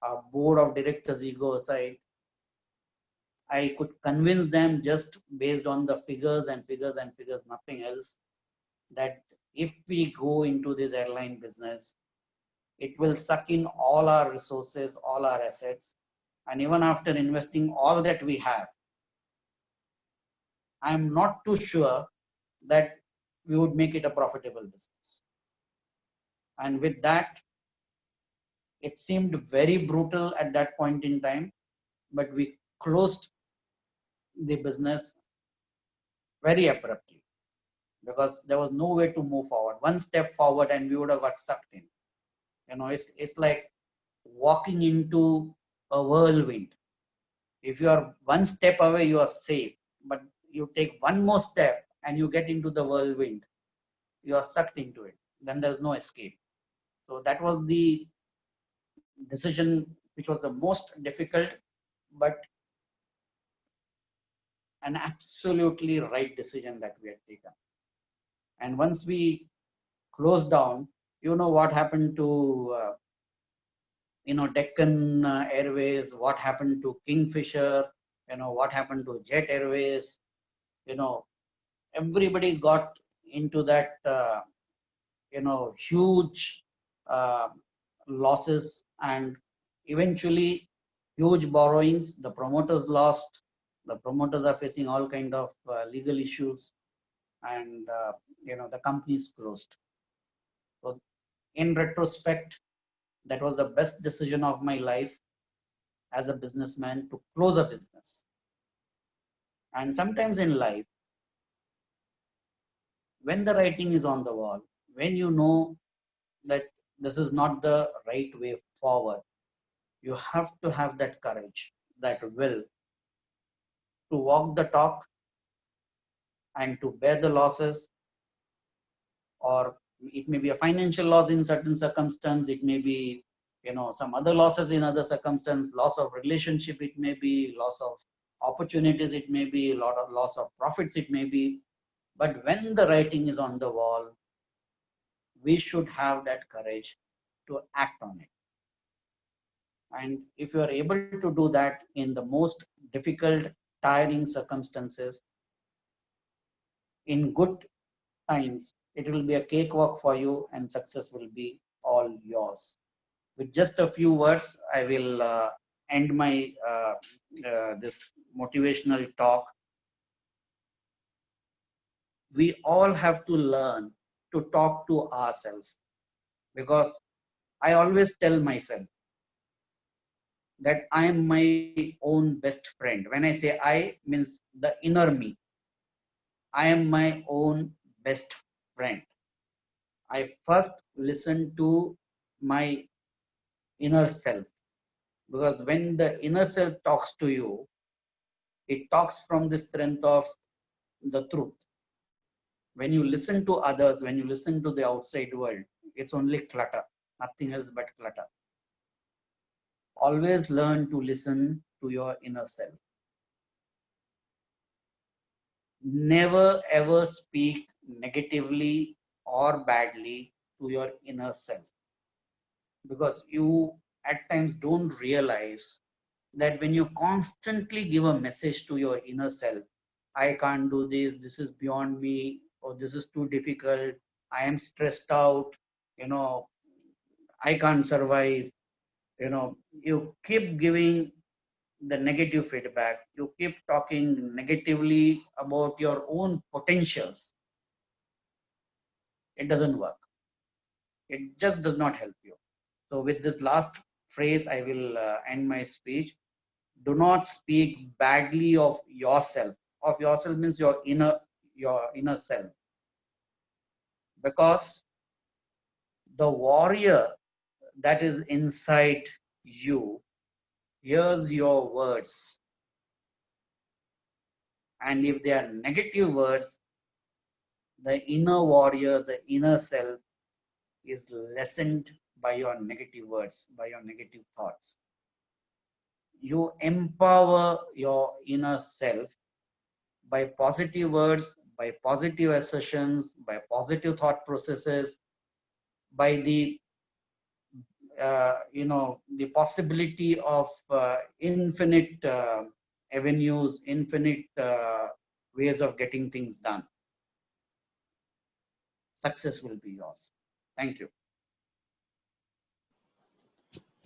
our board of directors' ego aside. I could convince them just based on the figures and figures and figures, nothing else, that if we go into this airline business, it will suck in all our resources, all our assets. And even after investing all that we have, I'm not too sure that we would make it a profitable business. And with that, it seemed very brutal at that point in time, but we closed the business very abruptly because there was no way to move forward. One step forward and we would have got sucked in. It's like walking into a whirlwind. If you are one step away, you are safe. But you take one more step and you get into the whirlwind, you are sucked into it. Then there's no escape. So that was the decision which was the most difficult, but an absolutely right decision that we had taken. And once we closed down, what happened to Deccan Airways, what happened to Kingfisher, what happened to Jet Airways, everybody got into that huge uh, losses and eventually huge borrowings. The promoters lost. The promoters are facing all kind of legal issues, and the companies closed. So in retrospect, that was the best decision of my life as a businessman, to close a business. And sometimes in life, when the writing is on the wall, when you know that this is not the right way forward, you have to have that courage, that will, to walk the talk and to bear the losses. Or it may be a financial loss in certain circumstance, it may be some other losses in other circumstance, loss of relationship, it may be loss of opportunities, it may be a lot of loss of profits, it may be. But when the writing is on the wall, we should have that courage to act on it. And if you are able to do that in the most difficult, tiring circumstances, in good times, it will be a cakewalk for you and success will be all yours. With just a few words, I will end my this motivational talk. We all have to learn to talk to ourselves, because I always tell myself that I am my own best friend. When I say I, means the inner me. I am my own best friend. I first listen to my inner self, because when the inner self talks to you, it talks from the strength of the truth. When you listen to others, when you listen to the outside world, it's only clutter, nothing else but clutter. Always learn to listen to your inner self. Never ever speak negatively or badly to your inner self, because you at times don't realize that when you constantly give a message to your inner self, I can't do this, this is beyond me, or this is too difficult, I am stressed out, you know, I can't survive, you keep giving the negative feedback, you keep talking negatively about your own potentials, it doesn't work. It just does not help you. So with this last phrase, I will end my speech. Do not speak badly of yourself. Of yourself means your inner self. Because the warrior that is inside you hears your words. And if they are negative words, the inner warrior, the inner self is lessened by your negative words, by your negative thoughts. You empower your inner self by positive words, by positive assertions, by positive thought processes, by the the possibility of infinite avenues, infinite ways of getting things done. Success will be yours. Thank you.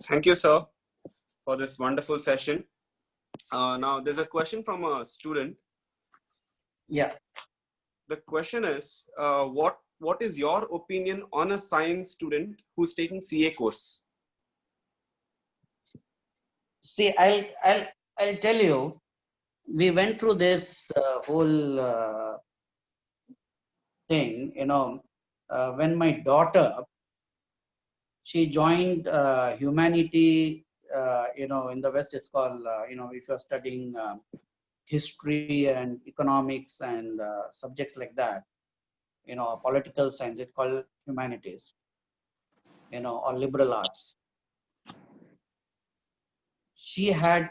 Thank you, sir, for this wonderful session. Now, there's a question from a student. Yeah. The question is, what is your opinion on a science student who's taking CA course? See, I'll tell you, we went through this whole thing, when my daughter, she joined humanity, in the West it's called, if you're studying history and economics and subjects like that, political science, it's called humanities, or liberal arts. She had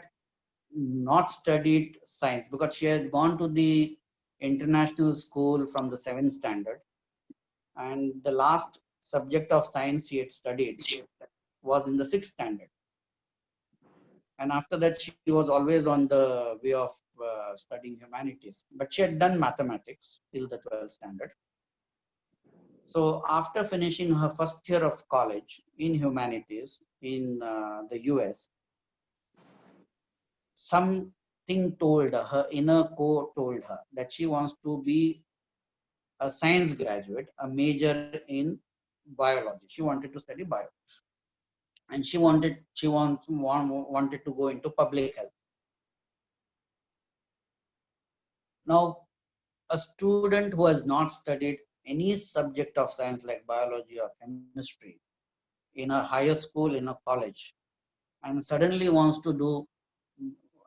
not studied science because she had gone to the international school from the 7th standard, and the last subject of science she had studied was in the 6th standard. And after that, she was always on the way of studying humanities. But she had done mathematics till the 12th standard. So after finishing her first year of college in humanities in the US, something told her, her inner core told her that she wants to be a science graduate, a major in biology. She wanted to study biology. And she wanted to go into public health. Now, a student who has not studied any subject of science like biology or chemistry in a higher school, in a college, and suddenly wants to do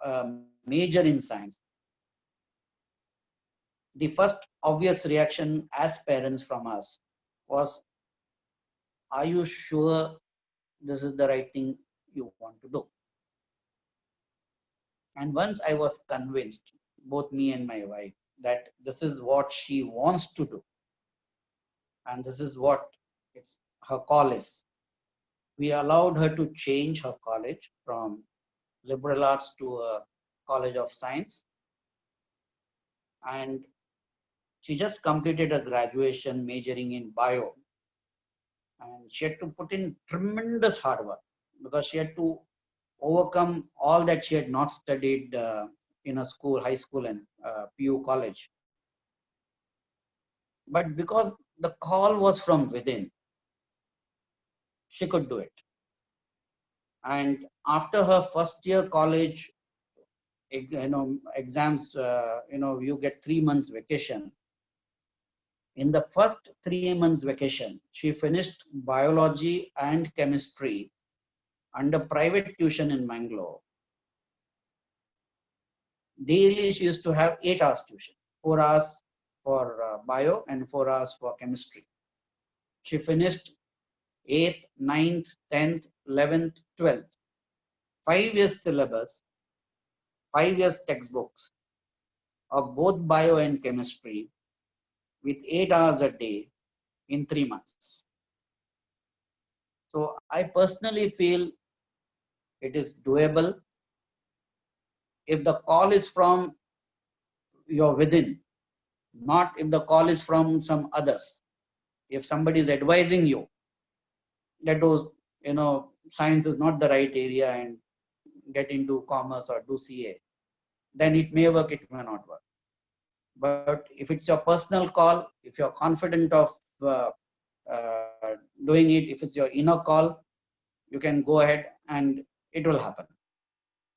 a major in science, the first obvious reaction as parents from us was, are you sure this is the right thing you want to do? And once I was convinced, both me and my wife, that this is what she wants to do, and this is what her call is, we allowed her to change her college from liberal arts to a college of science. And she just completed a graduation majoring in bio. And she had to put in tremendous hard work because she had to overcome all that she had not studied in a school, high school and PU college. But because the call was from within, she could do it. And after her first year college, exams, you get 3 months vacation. In the first 3 months vacation, she finished biology and chemistry under private tuition in Mangalore. Daily, she used to have 8 hours tuition, 4 hours for bio and 4 hours for chemistry. She finished 8th, 9th, 10th, 11th, 12th. 5 years syllabus, 5 years textbooks of both bio and chemistry with 8 hours a day in 3 months. So I personally feel it is doable. If the call is from your within, not if the call is from some others. If somebody is advising you that science is not the right area and get into commerce or do CA, then it may work, it may not work. But if it's your personal call, if you're confident of doing it, if it's your inner call, you can go ahead and it will happen.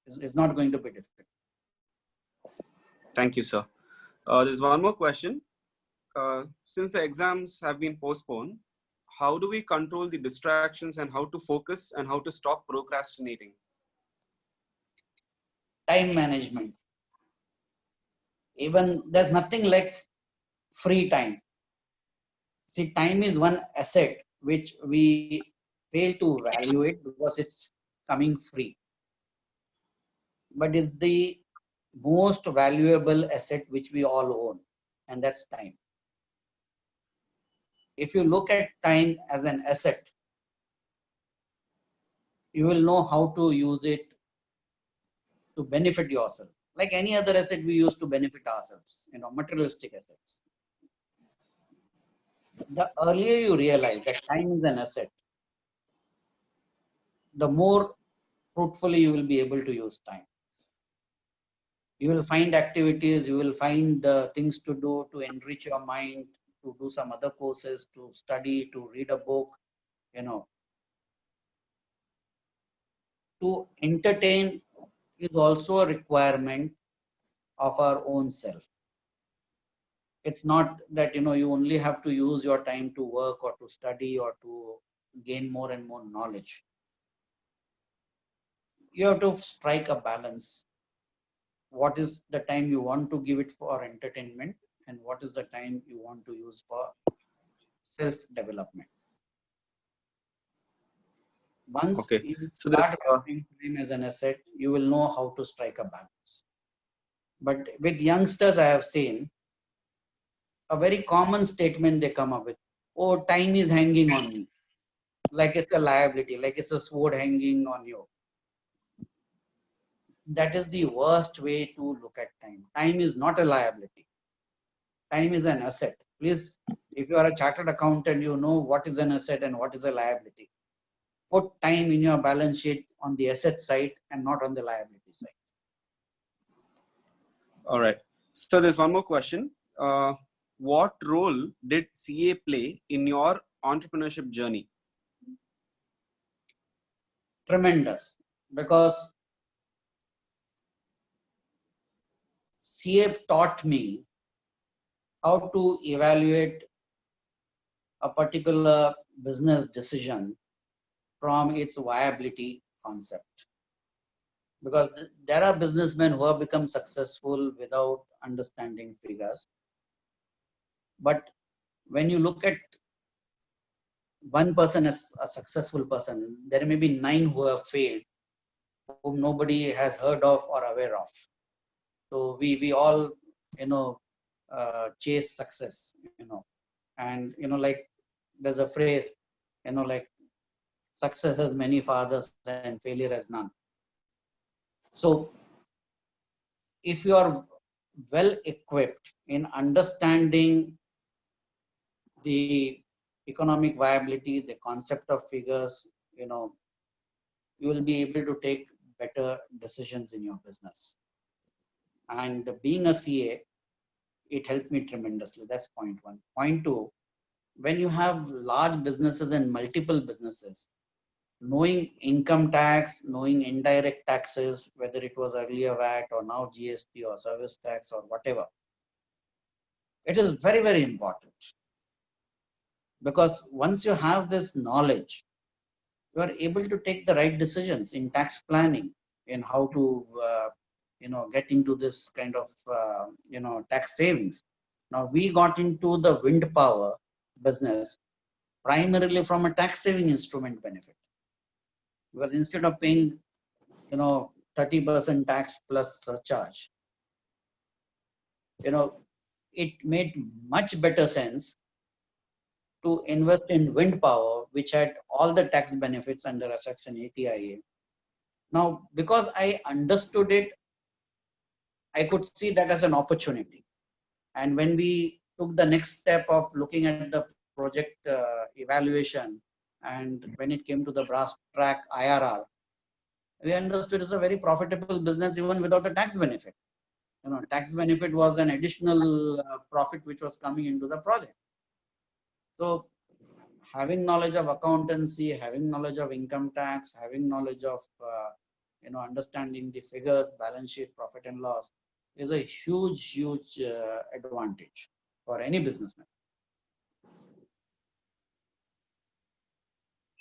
It's not going to be difficult. Thank you, sir. There's one more question. Since the exams have been postponed, how do we control the distractions and how to focus and how to stop procrastinating? Time management. Even there's nothing like free time. See, time is one asset which we fail to value it because it's coming free. But it's the most valuable asset which we all own. and that's time. If you look at time as an asset, you will know how to use it to benefit yourself. Like any other asset we use to benefit ourselves, materialistic assets. The earlier you realize that time is an asset, the more fruitfully you will be able to use time. You will find activities, you will find things to do to enrich your mind, to do some other courses, to study, to read a book, to entertain is also a requirement of our own self. It's not that you only have to use your time to work or to study or to gain more and more knowledge. You have to strike a balance. What is the time you want to give it for entertainment, and what is the time you want to use for self development? Once Okay. you So this, start valuing time as an asset, you will know how to strike a balance. But with youngsters, I have seen a very common statement they come up with: oh, time is hanging on me. Like it's a liability, like it's a sword hanging on you. That is the worst way to look at time. Time is not a liability. Time is an asset. Please, if you are a chartered accountant, you know what is an asset and what is a liability. Put time in your balance sheet on the asset side and not on the liability side. all right. So there's one more question. What role did CA play in your entrepreneurship journey? Tremendous, because CA taught me how to evaluate a particular business decision from its viability concept. Because there are businessmen who have become successful without understanding figures. But when you look at one person as a successful person, there may be 9 who have failed, whom nobody has heard of or aware of. So we all, chase success, and, like there's a phrase, like success has many fathers and failure has none. So if you are well equipped in understanding the economic viability, the concept of figures, you will be able to take better decisions in your business. And being a CA, it helped me tremendously. That's point one. Point two, when you have large businesses and multiple businesses, knowing income tax, knowing indirect taxes, whether it was earlier VAT or now GST or service tax or whatever, it is very, very important. Because once you have this knowledge, you are able to take the right decisions in tax planning, in how to get into this kind of tax savings. Now we got into the wind power business primarily from a tax saving instrument benefit, because instead of paying 30% tax plus surcharge, it made much better sense to invest in wind power, which had all the tax benefits under a section 80IA. Now, because I understood it, I could see that as an opportunity. And when we took the next step of looking at the project evaluation, and when it came to the brass track IRR, we understood it's a very profitable business even without a tax benefit. Tax benefit was an additional profit which was coming into the project. So having knowledge of accountancy, having knowledge of income tax, having knowledge of understanding the figures, balance sheet, profit and loss is a huge, huge advantage for any businessman.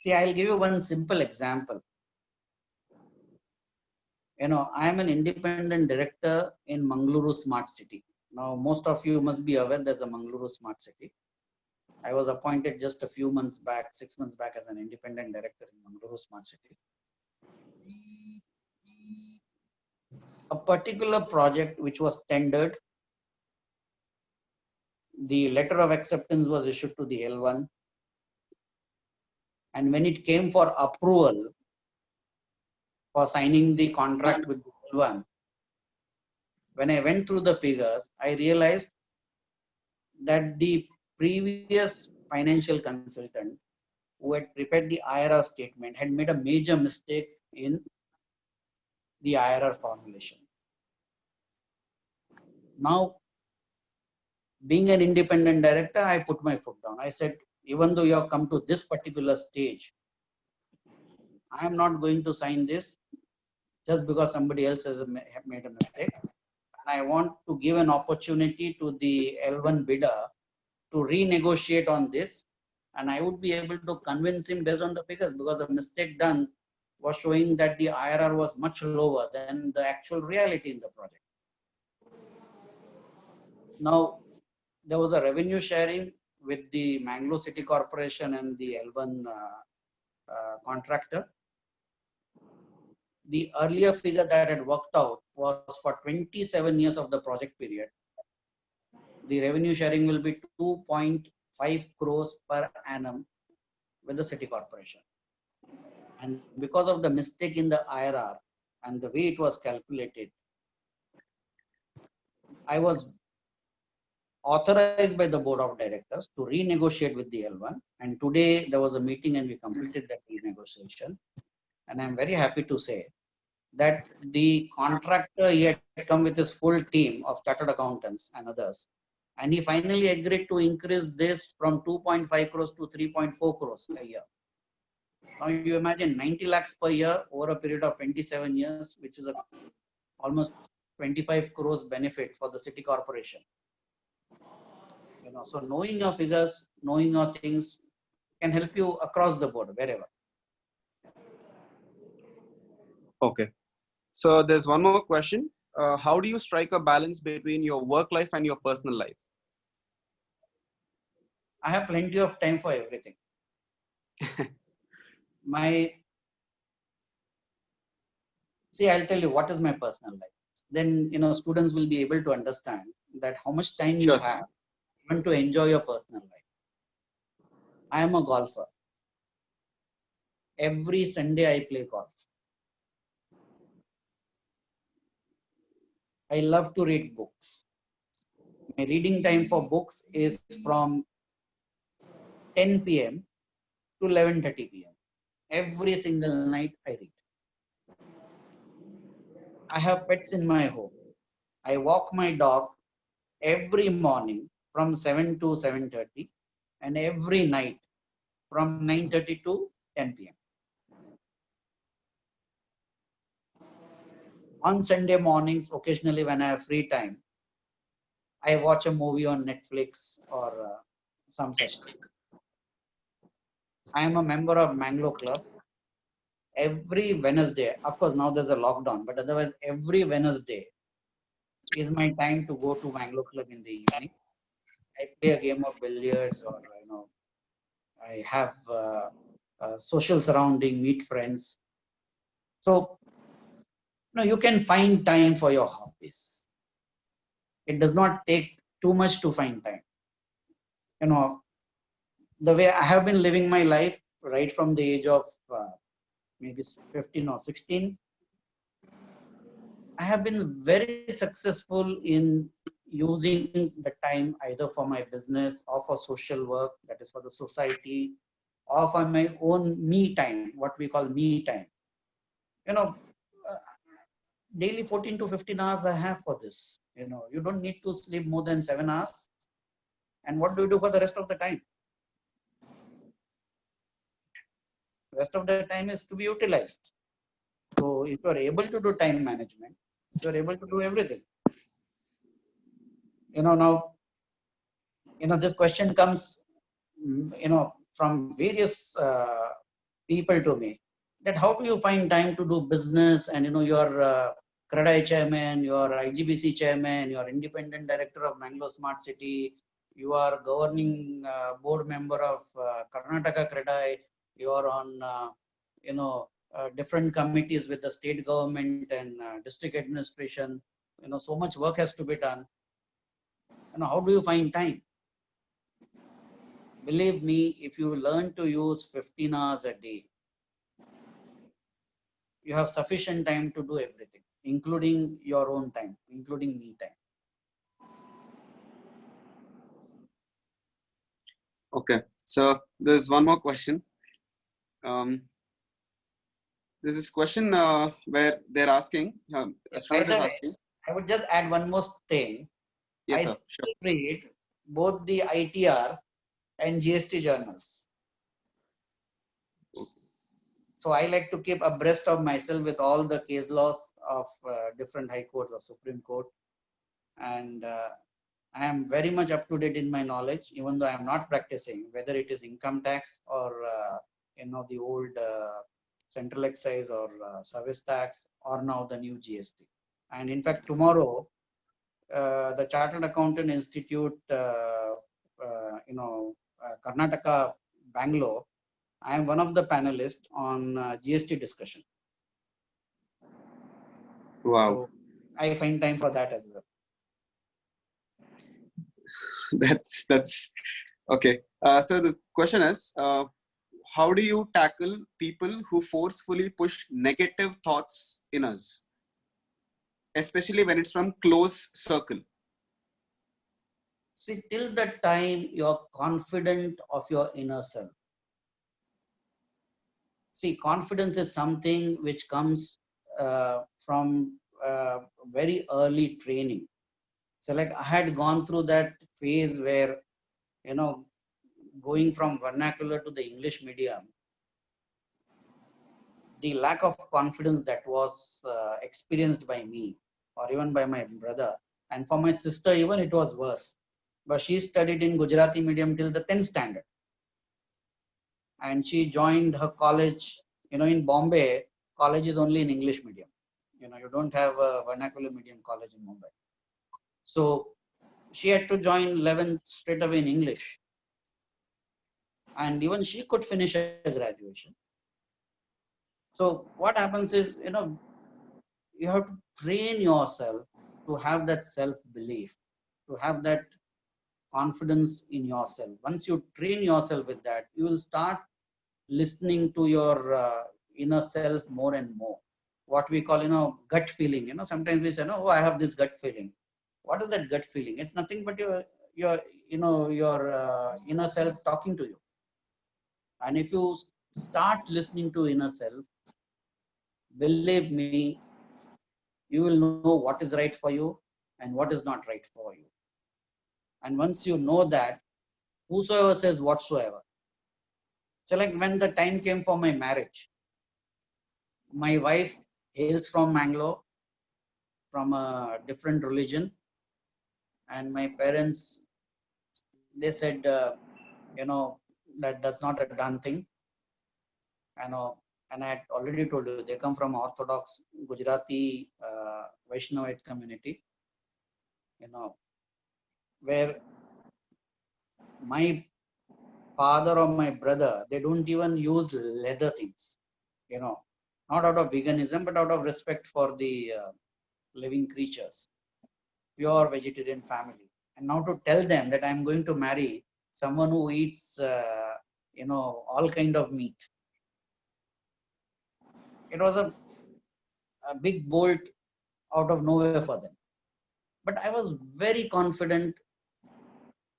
See, I'll give you one simple example. I am an independent director in Mangaluru Smart City. Now, most of you must be aware there's a Mangaluru Smart City. I was appointed just a few months back, 6 months back, as an independent director in Mangaluru Smart City. A particular project which was tendered The letter of acceptance was issued to the L1. And when it came for approval for signing the contract with the L1, when I went through the figures, I realized that the previous financial consultant who had prepared the IRR statement had made a major mistake in the IRR formulation. Now, being an independent director, I put my foot down. I said, even though you have come to this particular stage, I am not going to sign this just because somebody else has made a mistake. And I want to give an opportunity to the L1 bidder to renegotiate on this. And I would be able to convince him based on the figures, because the mistake done was showing that the IRR was much lower than the actual reality in the project. Now, there was a revenue sharing with the Mangalore City Corporation and the L1 contractor. The earlier figure that had worked out was for 27 years of the project period. The revenue sharing will be 2.5 crores per annum with the city corporation. And because of the mistake in the IRR and the way it was calculated, I was authorized by the board of directors to renegotiate with the L1. And today there was a meeting and we completed that renegotiation. And I'm very happy to say that the contractor, he had come with his full team of chartered accountants and others. And he finally agreed to increase this from 2.5 crores to 3.4 crores a year. Now you imagine 90 lakhs per year over a period of 27 years, which is almost 25 crores benefit for the city corporation. So knowing your figures, knowing your things can help you across the board, wherever. Okay. So there's one more question. How do you strike a balance between your work life and your personal life? I have plenty of time for everything. I'll tell you what is my personal life. Then, students will be able to understand that how much time you have even to enjoy your personal life. I am a golfer. Every Sunday I play golf. I love to read books. My reading time for books is from 10 p.m. to 11:30 p.m. Every single night I read. I have pets in my home. I walk my dog every morning from 7 to 7:30 and every night from 9:30 to 10 p.m. On Sunday mornings, occasionally when I have free time, I watch a movie on Netflix or some such things. I am a member of Mangalore Club. Every Wednesday, of course now there's a lockdown, but otherwise every Wednesday is my time to go to Mangalore Club in the evening. I play a game of billiards, or I have social surrounding, meet friends. So you can find time for your hobbies. It does not take too much to find time. The way I have been living my life right from the age of maybe 15 or 16, I have been very successful in using the time either for my business or for social work, that is for the society, or for my own me time, what we call me time. Daily 14 to 15 hours I have for this. You don't need to sleep more than 7 hours. And what do you do for the rest of the time? The rest of the time is to be utilized. So if you are able to do time management, you are able to do everything. Now, this question comes, from various people to me, that how do you find time to do business, and your CREDAI chairman, your IGBC chairman, you are independent director of Mangalore Smart City, you are governing board member of Karnataka CREDAI, you are on different committees with the state government and district administration. So much work has to be done. How do you find time? believe me, if you learn to use 15 hours a day, you have sufficient time to do everything, including your own time, including me time. Okay, so there's one more question. There's this question where they're asking, a By student the is way, asking. I would just add one more thing. Yes, I sir. Sure. still read both the ITR and GST journals. So I like to keep abreast of myself with all the case laws of different high courts or Supreme Court. And I am very much up to date in my knowledge, even though I am not practicing, whether it is income tax or the old central excise or service tax, or now the new GST. And in fact, tomorrow the Chartered Accountant Institute, Karnataka, Bangalore, I am one of the panelists on GST discussion. Wow. So I find time for that as well. That's okay. So the question is, how do you tackle people who forcefully push negative thoughts in us, especially when it's from close circle? See, till the time you're confident of your inner self. See, confidence is something which comes from very early training. So like I had gone through that phase where, going from vernacular to the English medium, the lack of confidence that was experienced by me or even by my brother, and for my sister even it was worse. But she studied in Gujarati medium till the 10th standard. And she joined her college, in Bombay, college is only in English medium. You don't have a vernacular medium college in Mumbai. So she had to join 11th straight away in English. And even she could finish her graduation. So what happens is, you have to train yourself to have that self-belief, to have that confidence in yourself. Once you train yourself with that, you will start listening to your inner self more and more. What we call, gut feeling. Sometimes we say, no, oh, I have this gut feeling. What is that gut feeling? It's nothing but your inner self talking to you. And if you start listening to inner self, believe me, you will know what is right for you and what is not right for you. And once you know that, whosoever says whatsoever. So like when the time came for my marriage, my wife hails from Mangalore, from a different religion, and my parents, they said, that's not a done thing. And I had already told you, they come from Orthodox Gujarati Vaishnavite community, where my father or my brother, they don't even use leather things, not out of veganism, but out of respect for the living creatures, pure vegetarian family. And now to tell them that I'm going to marry someone who eats, all kind of meat. It was a big bolt out of nowhere for them. But I was very confident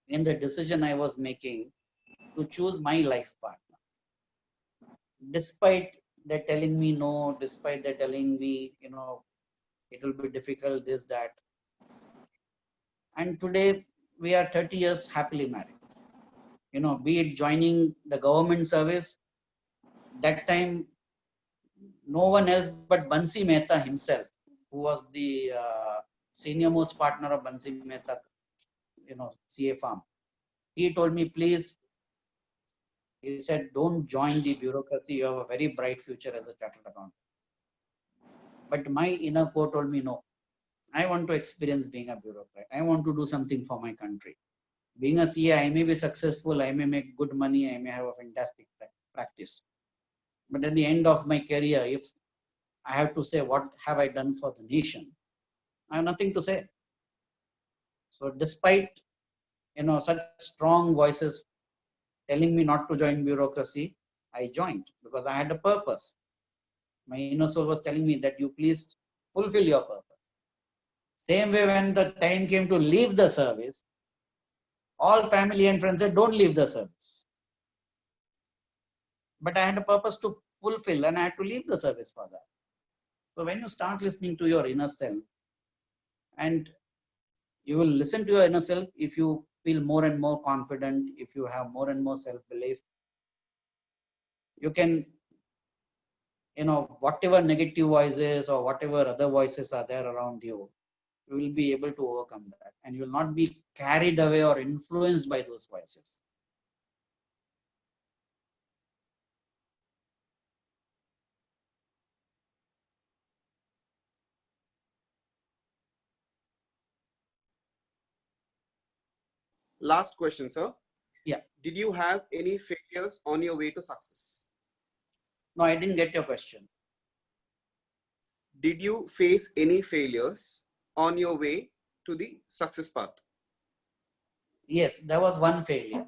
in the decision I was making to choose my life partner. Despite they're telling me no, despite they're telling me, it will be difficult, this, that. And today we are 30 years happily married. Be it joining the government service, that time no one else but Bansi Mehta himself, who was the senior most partner of Bansi Mehta, CA Farm. He told me, please, he said, don't join the bureaucracy. You have a very bright future as a chartered accountant. But my inner core told me, no, I want to experience being a bureaucrat. I want to do something for my country. Being a CA, I may be successful. I may make good money. I may have a fantastic practice. But at the end of my career, if I have to say, what have I done for the nation? I have nothing to say. So despite, such strong voices telling me not to join bureaucracy, I joined because I had a purpose. My inner soul was telling me that you please fulfill your purpose. Same way, when the time came to leave the service, all family and friends said, don't leave the service. But I had a purpose to fulfill and I had to leave the service for that. So when you start listening to your inner self, and you will listen to your inner self if you feel more and more confident, if you have more and more self-belief, you can, whatever negative voices or whatever other voices are there around you, you will be able to overcome that and you will not be carried away or influenced by those voices. Last question, sir. Yeah. Did you have any failures on your way to success? No, I didn't get your question. Did you face any failures on your way to the success path? Yes, there was one failure.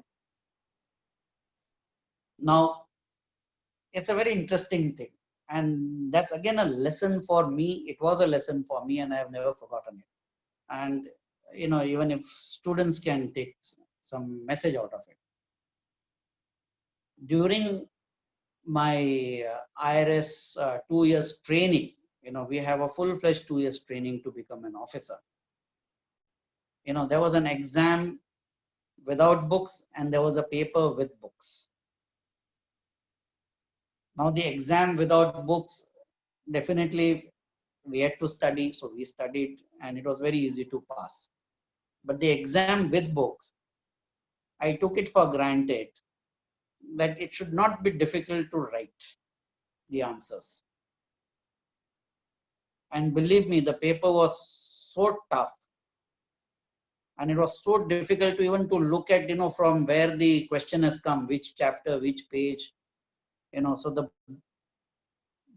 Now, it's a very interesting thing. And that's again a lesson for me. It was a lesson for me and I have never forgotten it. And, even if students can take some message out of it. During my IRS 2 years training, we have a full-fledged 2 years training to become an officer. There was an exam without books and there was a paper with books. Now the exam without books, definitely we had to study, so we studied and it was very easy to pass. But the exam with books, I took it for granted that it should not be difficult to write the answers. And believe me, the paper was so tough and it was so difficult to even to look at, from where the question has come, which chapter, which page, so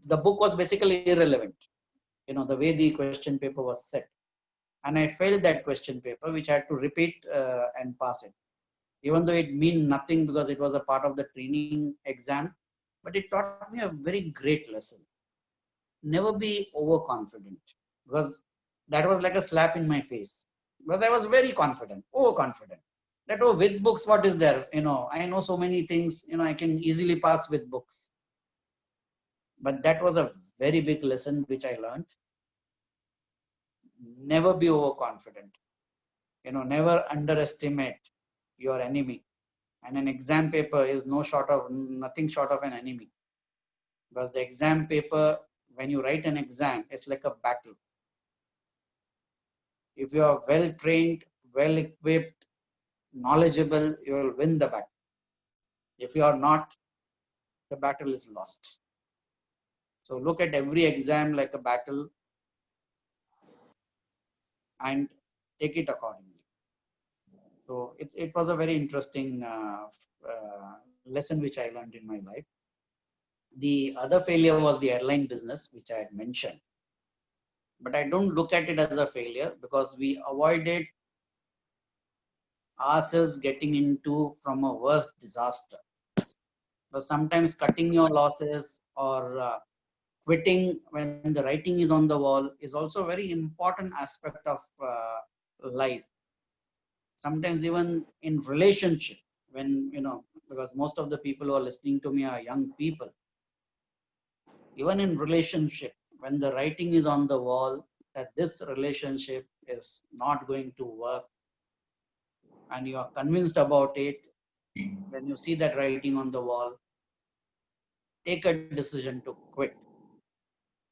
the book was basically irrelevant, the way the question paper was set. And I failed that question paper, which I had to repeat and pass it. Even though it meant nothing because it was a part of the training exam, but it taught me a very great lesson. Never be overconfident, because that was like a slap in my face. Because I was very confident, overconfident. That, with books, what is there? I know so many things, I can easily pass with books. But that was a very big lesson which I learned. Never be overconfident. Never underestimate your enemy. And an exam paper is nothing short of an enemy. Because the exam paper, when you write an exam, it's like a battle. If you are well trained, well equipped, knowledgeable, you will win the battle. If you are not, the battle is lost. So look at every exam like a battle and take it accordingly. So it was a very interesting lesson which I learned in my life. The other failure was the airline business, which I had mentioned. But I don't look at it as a failure because we avoided ourselves getting into from a worse disaster. But sometimes cutting your losses or quitting when the writing is on the wall is also a very important aspect of life. Sometimes even in relationship, when, because most of the people who are listening to me are young people. Even in relationship, when the writing is on the wall that this relationship is not going to work and you are convinced about it, when you see that writing on the wall, take a decision to quit.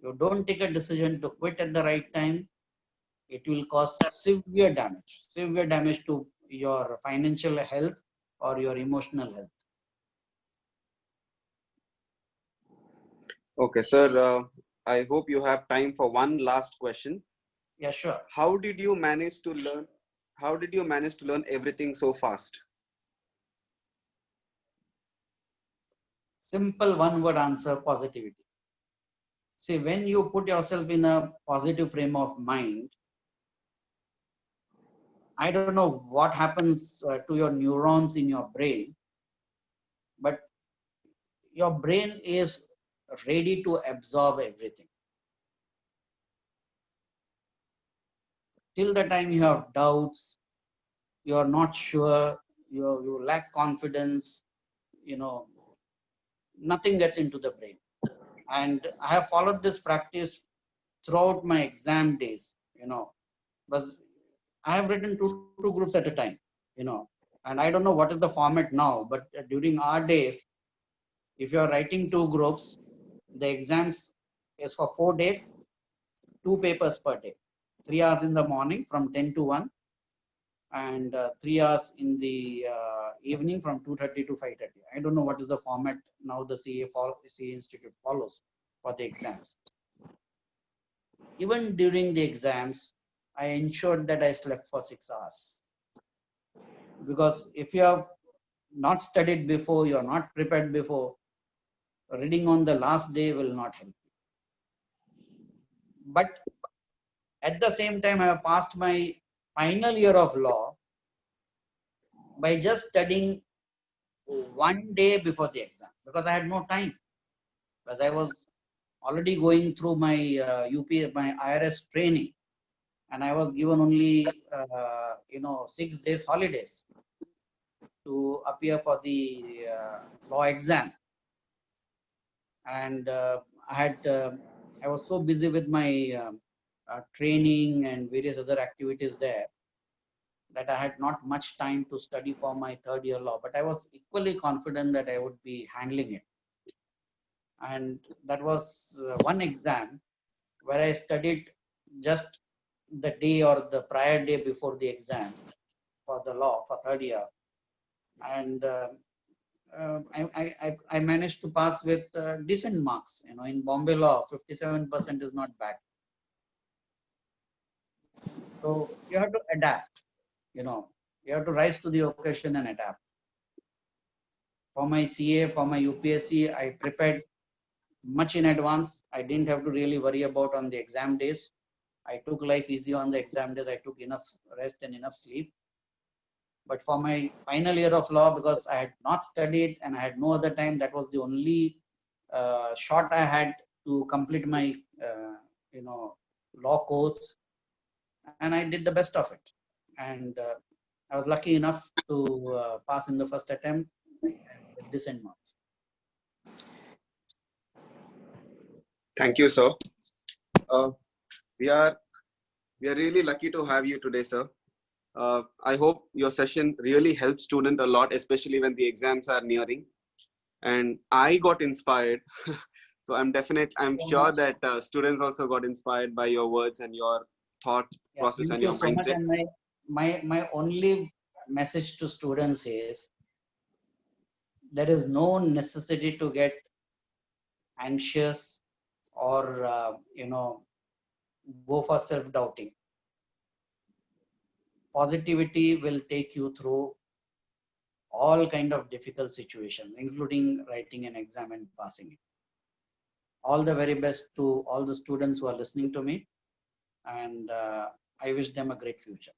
You don't take a decision to quit at the right time, it will cause severe damage to your financial health or your emotional health. Okay, sir. I hope you have time for one last question. Yeah, sure. How did you manage to learn? How did you manage to learn everything so fast? Simple one-word answer: positivity. See, when you put yourself in a positive frame of mind, I don't know what happens to your neurons in your brain, but your brain is ready to absorb everything. Till the time you have doubts, you are not sure, you lack confidence, nothing gets into the brain. And I have followed this practice throughout my exam days, but I have written two groups at a time, and I don't know what is the format now, but during our days, if you are writing two groups, the exams is for 4 days, 2 papers per day, 3 hours in the morning from 10 to 1, and 3 hours in the evening from 2:30 to 5:30. I don't know what is the format now the CA Institute follows for the exams. Even during the exams, I ensured that I slept for 6 hours. Because if you have not studied before, you are not prepared before, reading on the last day will not help you. But at the same time, I have passed my final year of law by just studying one day before the exam, because I had no time. Because I was already going through my my IRS training, and I was given only 6 days holidays to appear for the law exam. And I was so busy with my training and various other activities there that I had not much time to study for my third year law, but I was equally confident that I would be handling it. And that was one exam where I studied just the day or the prior day before the exam for the law for third year. And I managed to pass with decent marks. In Bombay law, 57% is not bad. So you have to adapt. You have to rise to the occasion and adapt. For my CA, for my UPSC, I prepared much in advance. I didn't have to really worry about on the exam days. I took life easy on the exam days. I took enough rest and enough sleep. But for my final year of law, because I had not studied and I had no other time, that was the only shot I had to complete my law course, and I did the best of it. And I was lucky enough to pass in the first attempt with decent marks. Thank you, sir. We are really lucky to have you today, sir. I hope your session really helps students a lot, especially when the exams are nearing. And I got inspired. So I'm sure that students also got inspired by your words and your thought process and your mindset. Thank you so much. And my only message to students is there is no necessity to get anxious or go for self-doubting. Positivity will take you through all kind of difficult situations, including writing an exam and passing it. All the very best to all the students who are listening to me, and I wish them a great future.